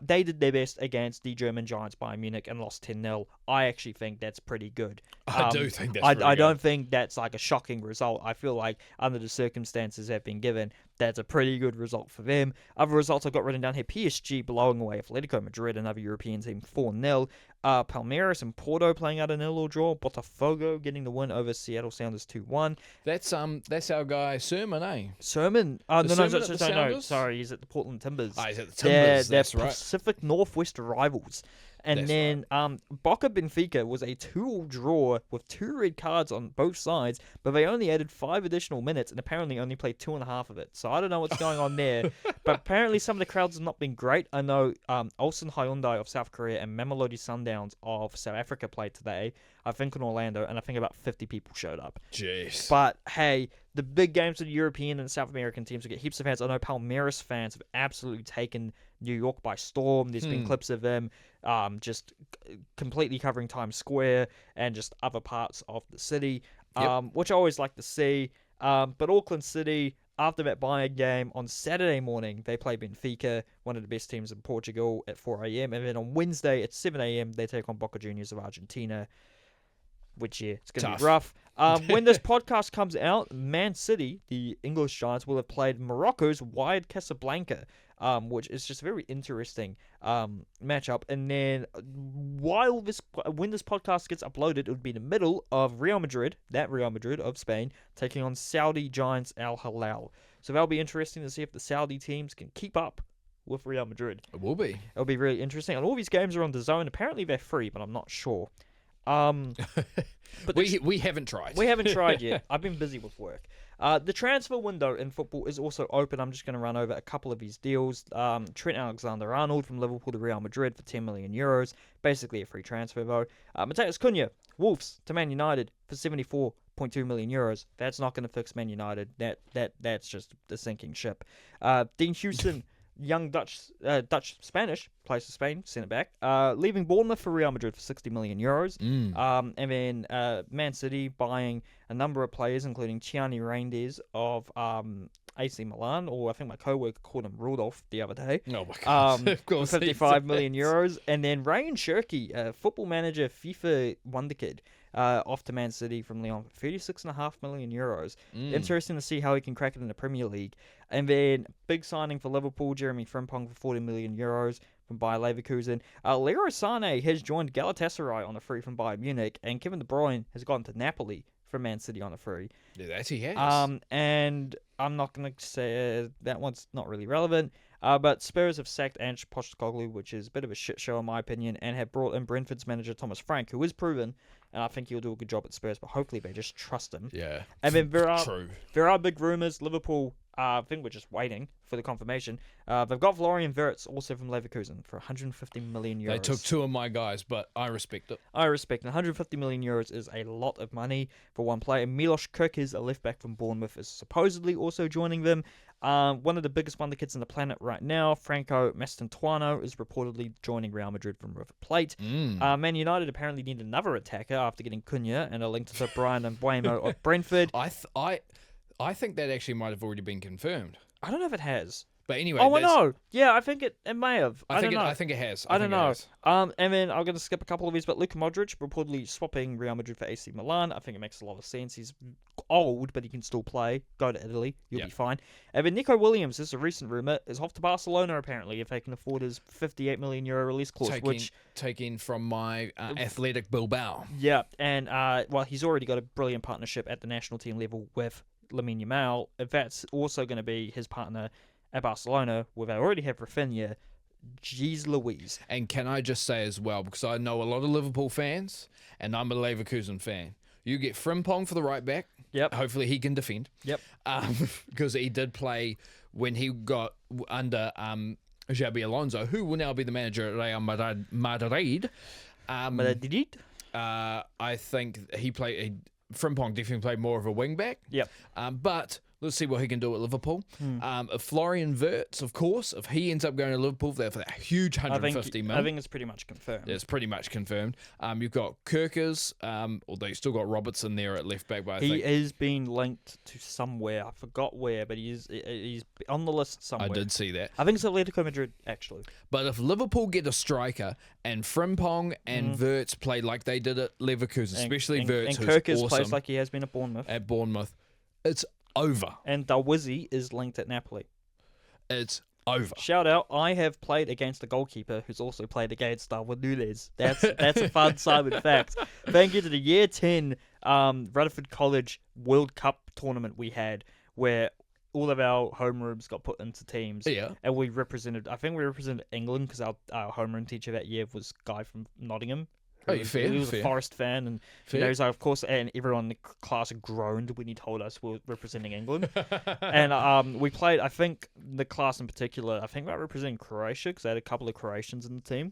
They did their best against the German giants Bayern Munich and lost 10-0. I actually think that's pretty good. I do think that's I pretty good. don't think that's like a shocking result. I feel like under the circumstances have been given, that's a pretty good result for them. Other results I've got written down here: PSG blowing away Atletico Madrid, another European team, 4-0. Palmeiras and Porto playing out a 0-0 draw. Botafogo getting the win over Seattle Sounders 2-1. That's our guy Sermon, eh? Sermon? No. Sorry, he's at the Portland Timbers. He's at the Timbers. They're That's right. Pacific Northwest rivals. And That's then Boca Benfica was a 2-2 draw with 2 red cards on both sides, but they only added 5 additional minutes and apparently only played 2.5 of it. So I don't know what's going on there. But apparently some of the crowds have not been great. I know Ulsan Hyundai of South Korea and Mamelodi Sundowns of South Africa played today, I think in Orlando, and I think about 50 people showed up. Jeez. But hey, the big games of the European and South American teams will get heaps of fans. I know Palmeiras fans have absolutely taken New York by storm. There's been clips of them just completely covering Times Square and just other parts of the city, which I always like to see. But Auckland City, after that Bayern game on Saturday morning, they play Benfica, one of the best teams in Portugal, at 4 a.m. And then on Wednesday at 7 a.m., they take on Boca Juniors of Argentina. Which, yeah, it's going to be rough. When this podcast comes out, Man City, the English Giants, will have played Morocco's Wydad Casablanca, which is just a very interesting matchup. And then when this podcast gets uploaded, it would be in the middle of Real Madrid, that Real Madrid of Spain, taking on Saudi giants Al Hilal. So that'll be interesting to see if the Saudi teams can keep up with Real Madrid. It will be. It'll be really interesting. And all these games are on DAZN. Apparently they're free, but I'm not sure. But we haven't tried. We haven't tried yet. I've been busy with work. The transfer window in football is also open. I'm just going to run over a couple of these deals. Trent Alexander-Arnold from Liverpool to Real Madrid for 10 million euros. Basically a free transfer, though. Mateus Cunha, Wolves to Man United for 74.2 million euros. That's not going to fix Man United. That's just a sinking ship. Dean Houston, young Spanish, plays for Spain, centre back, leaving Bournemouth for Real Madrid for 60 million euros. And then Man City buying a number of players, including Tierney Reinders of AC Milan, or I think my co-worker called him Rudolph the other day. Oh my God. Of course, 55 million euros. And then Ryan Cherky, football manager, FIFA wonderkid, off to Man City from Lyon for 36.5 million euros. Interesting to see how he can crack it in the Premier League. And then big signing for Liverpool, Jeremy Frimpong for 40 million euros from Bayer Leverkusen. Leroy Sané has joined Galatasaray on a free from Bayern Munich, and Kevin De Bruyne has gone to Napoli from Man City on a free. Yeah, that he has. And I'm not going to say that one's not really relevant. But Spurs have sacked Ange Postecoglou, which is a bit of a shit show in my opinion, and have brought in Brentford's manager Thomas Frank, who is proven, and I think he'll do a good job at Spurs, but hopefully they just trust him. Yeah. And then there are big rumours. Liverpool, I think we're just waiting for the confirmation. They've got Florian Wirtz, also from Leverkusen, for 150 million euros. They took 2 of my guys, but I respect it. I respect it. 150 million euros is a lot of money for one player. Milos Kerkez, a left back from Bournemouth, is supposedly also joining them. One of the biggest wonder kids on the planet right now, Franco Mastantuono, is reportedly joining Real Madrid from River Plate. Man United apparently need another attacker after getting Cunha and a link to Brian and Buemo of Brentford. I think that actually might have already been confirmed. I don't know if it has. But anyway. Oh, no. Yeah, I think it may have. I don't know. I think it has. I don't know. And then I'm going to skip a couple of these, but Luka Modric reportedly swapping Real Madrid for AC Milan. I think it makes a lot of sense. He's old, but he can still play. Go to Italy. You'll be fine. And then Nico Williams, this is a recent rumour, is off to Barcelona apparently if they can afford his 58 million euro release clause. Taking from my Athletic Bilbao. Yeah, and he's already got a brilliant partnership at the national team level with Lamine Yamal. If that's also going to be his partner at Barcelona, where they already have Rafinha, geez Louise. And can I just say as well, because I know a lot of Liverpool fans, and I'm a Leverkusen fan, you get Frimpong for the right back. Yep. Hopefully he can defend. Yep. Because he did play when he got under Xabi Alonso, who will now be the manager at Real Madrid. I think Frimpong definitely played more of a wing back. Yep. But Let's see what he can do at Liverpool. If Florian Wirtz, of course, if he ends up going to Liverpool for that huge 150 mil. I think it's pretty much confirmed. It's pretty much confirmed. You've got Kirkers, although you've still got Robertson there at left back. But he is being linked to somewhere. I forgot where, but he's on the list somewhere. I did see that. I think it's Atletico Madrid, actually. But if Liverpool get a striker and Frimpong and Wirtz play like they did at Leverkusen, especially Wirtz, and who's Kirkers awesome plays like he has been at Bournemouth. It's over. And Dawizzi is linked at Napoli. It's over. Shout out, I have played against a goalkeeper who's also played against Darwin Núñez. That's a fun Simon fact. Thank you to the Year 10 Rutherford College World Cup tournament we had, where all of our homerooms got put into teams. Yeah. And I think we represented England because our homeroom teacher that year was a guy from Nottingham. Fair. He was a Forest fan, and he's like, of course, and everyone in the class groaned when he told us we were representing England. And we played, I think, the class in particular, I think we were representing Croatia because they had a couple of Croatians in the team.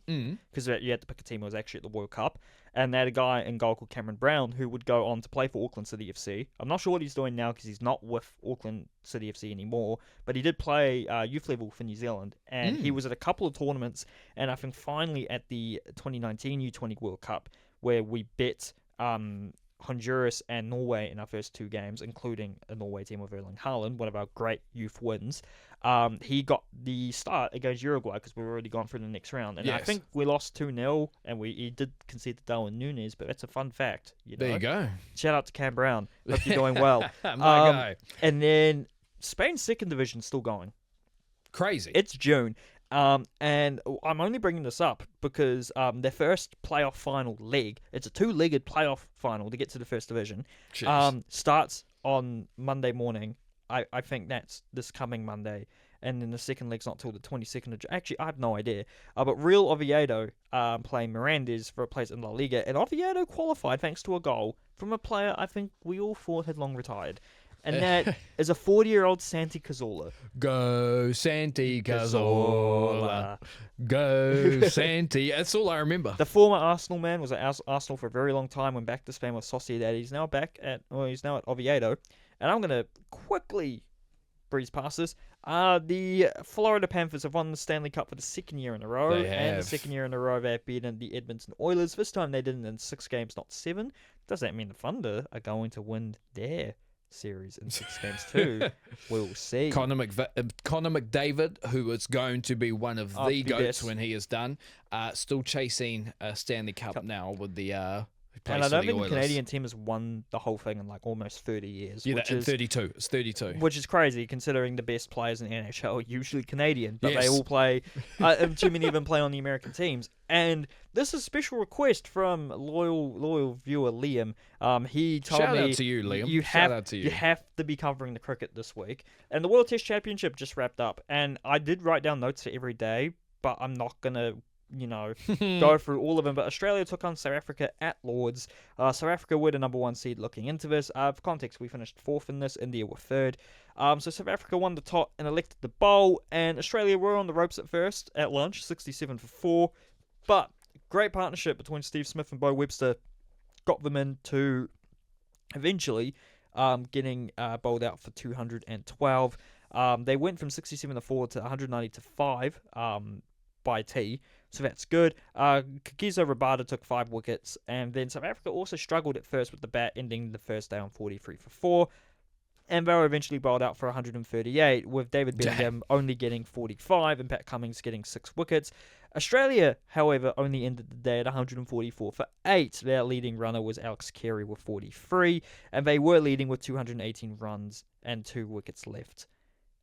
Because you had to pick a team that was actually at the World Cup. And they had a guy in goal called Cameron Brown who would go on to play for Auckland City FC. I'm not sure what he's doing now because he's not with Auckland City FC anymore, but he did play youth level for New Zealand, and he was at a couple of tournaments, and I think finally at the 2019 U20 World Cup, where we bet Honduras and Norway in our first two games, including a Norway team with Erling Haaland, one of our great youth wins. He got the start against Uruguay because we were already gone through the next round. And I think we lost 2-0, and he did concede to Darwin Núñez, but that's a fun fact. There you go. Shout out to Cam Brown. Hope you're doing well. My guy. And then Spain's second division is still going. Crazy. It's June. And I'm only bringing this up because their first playoff final leg, it's a two-legged playoff final to get to the first division, starts on Monday morning. I think that's this coming Monday. And then the second leg's not till the 22nd of June. Actually, I have no idea. But Real Oviedo playing Mirandes for a place in La Liga. And Oviedo qualified thanks to a goal from a player I think we all thought had long retired. And that is a 40-year-old Santi Cazorla. Go Santi Cazorla. Go Santi. That's all I remember. The former Arsenal man was at Arsenal for a very long time, went back to Spain with Sociedad. He's now at Oviedo. And I'm going to quickly breeze past this. The Florida Panthers have won the Stanley Cup for the second year in a row. They have. And the second year in a row they've beaten the Edmonton Oilers. This time they did it in 6 games, not 7. Does that mean the Thunder are going to win their series in 6 games too? We'll see. Connor McDavid, who is going to be one of the GOATs when he is done, still chasing a Stanley Cup now with the and I don't think Oilers. the Canadian team has won the whole thing in like almost 30 years. Yeah, in 32. It's 32. Which is crazy considering the best players in the NHL are usually Canadian, but they Yes. all play. Too many of them play on the American teams. And this is a special request from loyal viewer Liam. He told me, Shout out to you, Liam. You Shout out to you. You have to be covering the cricket this week. And the World Test Championship just wrapped up, and I did write down notes for every day, but I'm not gonna go through all of them. But Australia took on South Africa at Lords. South Africa were the number 1 seed looking into this. For context, we finished 4th in this. India were 3rd. So South Africa won the tot and elected the bowl, and Australia were on the ropes at first at lunch, 67 for 4. But great partnership between Steve Smith and Bo Webster got them into eventually getting bowled out for 212. They went from 67 to 4 to 190 to 5 by T, so that's good. Kagiso Rabada took 5 wickets, and then South Africa also struggled at first with the bat, ending the first day on 43 for 4. And they were eventually bowled out for 138, with David Bellingham only getting 45 and Pat Cummins getting 6 wickets. Australia, however, only ended the day at 144 for 8. Their leading runner was Alex Carey with 43, and they were leading with 218 runs and 2 wickets left.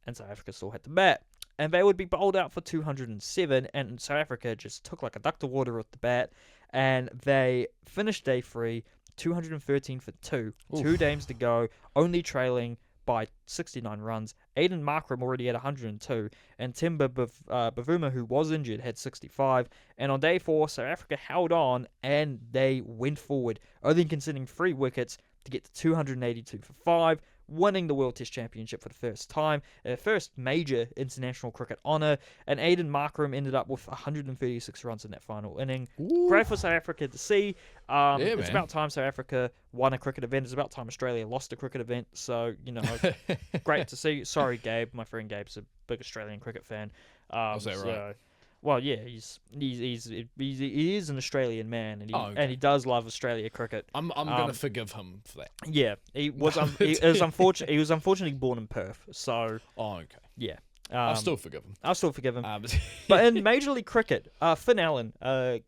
And South Africa still had the bat. And they would be bowled out for 207, and South Africa just took like a duck to water with the bat, and they finished day 3, 213 for 2. Oof. 2 games to go, only trailing by 69 runs. Aiden Markram already had 102, and Timber Bavuma, who was injured, had 65. And on day 4, South Africa held on, and they went forward, only conceding 3 wickets to get to 282 for 5, winning the World Test Championship for the first time, their first major international cricket honour, and Aiden Markram ended up with 136 runs in that final inning. Ooh. Great for South Africa to see. It's man. about time South Africa won a cricket event. It's about time Australia lost a cricket event. So, great to see. Sorry, Gabe. My friend Gabe's a big Australian cricket fan. Is that right? Well, yeah, he is an Australian man, and okay. and he does love Australia cricket. I'm gonna forgive him for that. Yeah, he was unfortunately born in Perth, so okay. Yeah, I'll still forgive him. But in Major League Cricket, Finn Allen,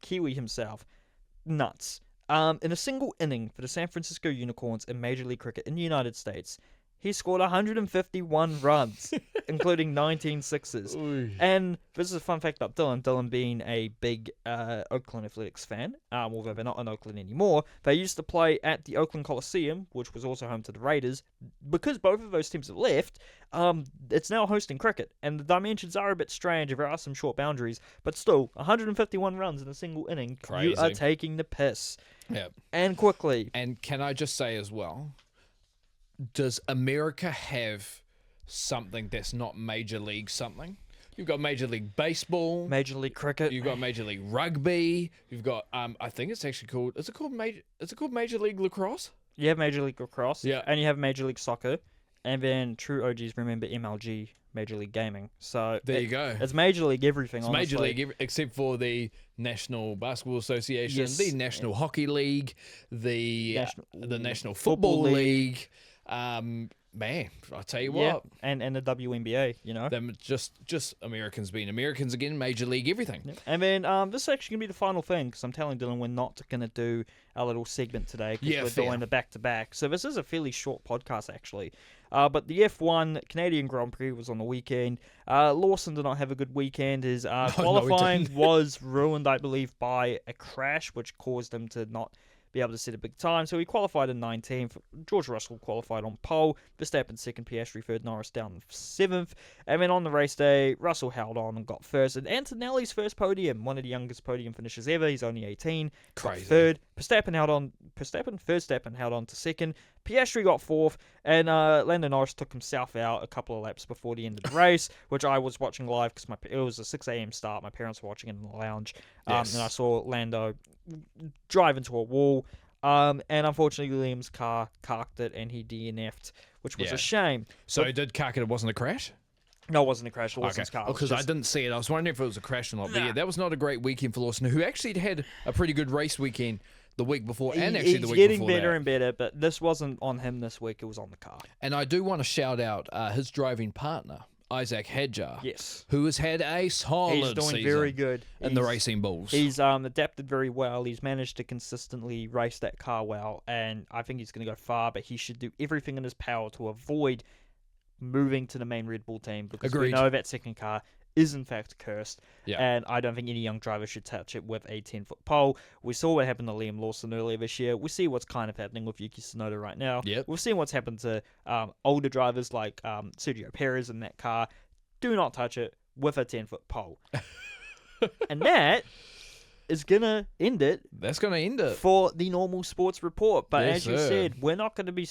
Kiwi himself, nuts. In a single inning for the San Francisco Unicorns in Major League Cricket in the United States, he scored 151 runs, including 19 sixes. Ooh. And this is a fun fact about Dylan. Dylan being a big Oakland Athletics fan, although they're not in Oakland anymore. They used to play at the Oakland Coliseum, which was also home to the Raiders. Because both of those teams have left, it's now hosting cricket. And the dimensions are a bit strange. There are some short boundaries. But still, 151 runs in a single inning. Crazy. You are taking the piss. Yeah. And quickly. And can I just say as well, does America have something that's not Major League something? You've got Major League Baseball, Major League Cricket. You've got Major League Rugby. You've got I think it's actually called. Is it called Major League Lacrosse? You have Major League Lacrosse. Yeah. And you have Major League Soccer, and then true OGs remember MLG, Major League Gaming. So there you go. It's Major League everything. It's honestly. Major League except for the National Basketball Association, Yes. the National Hockey League, the National Football Football League. Man, I tell you Yeah, what, and the WNBA, them just Americans being Americans again, Major League everything. Yep. And then this is actually gonna be the final thing because I'm telling Dylan we're not gonna do a little segment today because we're doing the back-to-back. So this is a fairly short podcast actually. But the F1 Canadian Grand Prix was on the weekend. Lawson did not have a good weekend. His qualifying was ruined, I believe, by a crash, which caused him to not be able to set a big time. So he qualified in 19th. George Russell qualified on pole. Verstappen second, Piastri third, Norris down 7th. And then on the race day, Russell held on and got first. And Antonelli's first podium, one of the youngest podium finishes ever. He's only 18. Crazy. Third. Verstappen held on to second. Piastri got fourth, and Lando Norris took himself out a couple of laps before the end of the race, which I was watching live because it was a 6 a.m. start. My parents were watching it in the lounge, Yes. and I saw Lando drive into a wall, and unfortunately Liam's car carked it, and he DNF'd, which was a shame. So did cark it? It wasn't a crash? No, it wasn't a crash. Lawson's car. Because I didn't see it. I was wondering if it was a crash or not. But yeah, that was not a great weekend for Lawson, who actually had a pretty good race weekend the week before and actually the week before He's getting better and better, but this wasn't on him this week. It was on the car. And I do want to shout out his driving partner, Isaac Hadjar. Yes. Who has had a solid He's doing season very good. in the Racing Bulls. He's adapted very well. He's managed to consistently race that car well, and I think he's going to go far, but he should do everything in his power to avoid moving to the main Red Bull team because we know that second car is in fact cursed, and I don't think any young driver should touch it with a 10-foot pole. We saw what happened to Liam Lawson earlier this year. We see what's kind of happening with Yuki Tsunoda right now. Yep. We've seen what's happened to older drivers like Sergio Perez in that car. Do not touch it with a 10-foot pole. And that is going to end it. That's going to end it. For the normal sports report. But Yes, as you sir. said, we're not going to be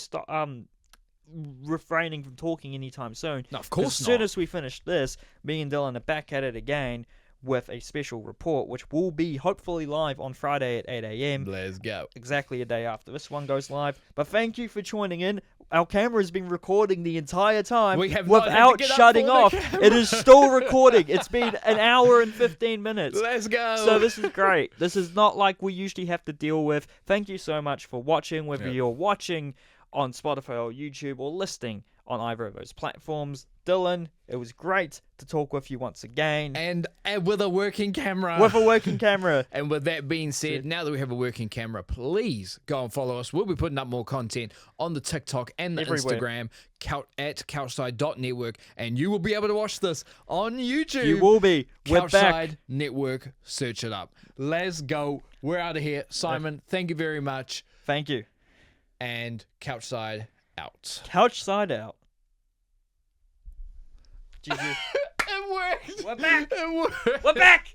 refraining from talking anytime soon. No, of course As soon not. as we finish this, me and Dylan are back at it again with a special report, which will be hopefully live on Friday at 8 a.m. Let's go. Exactly a day after this one goes live. But thank you for joining in. Our camera's been recording the entire time We have not had to without get up shutting for the off. camera. It is still recording. It's been an hour and 15 minutes. Let's go. So this is great. This is not like we usually have to deal with. Thank you so much for watching, whether you're watching on Spotify or YouTube or listening on either of those platforms. Dylan, it was great to talk with you once again. And with a working camera. With a working camera. And with that being said, now that we have a working camera, please go and follow us. We'll be putting up more content on the TikTok and the Everywhere. Instagram at couchside.network, and you will be able to watch this on YouTube. You will be. We're back. Couchside Network, search it up. Let's go. We're out of here. Simon, thank you very much. Thank you. And Couchside out. CouchSide out. GG. It worked. We're back. It worked. We're back.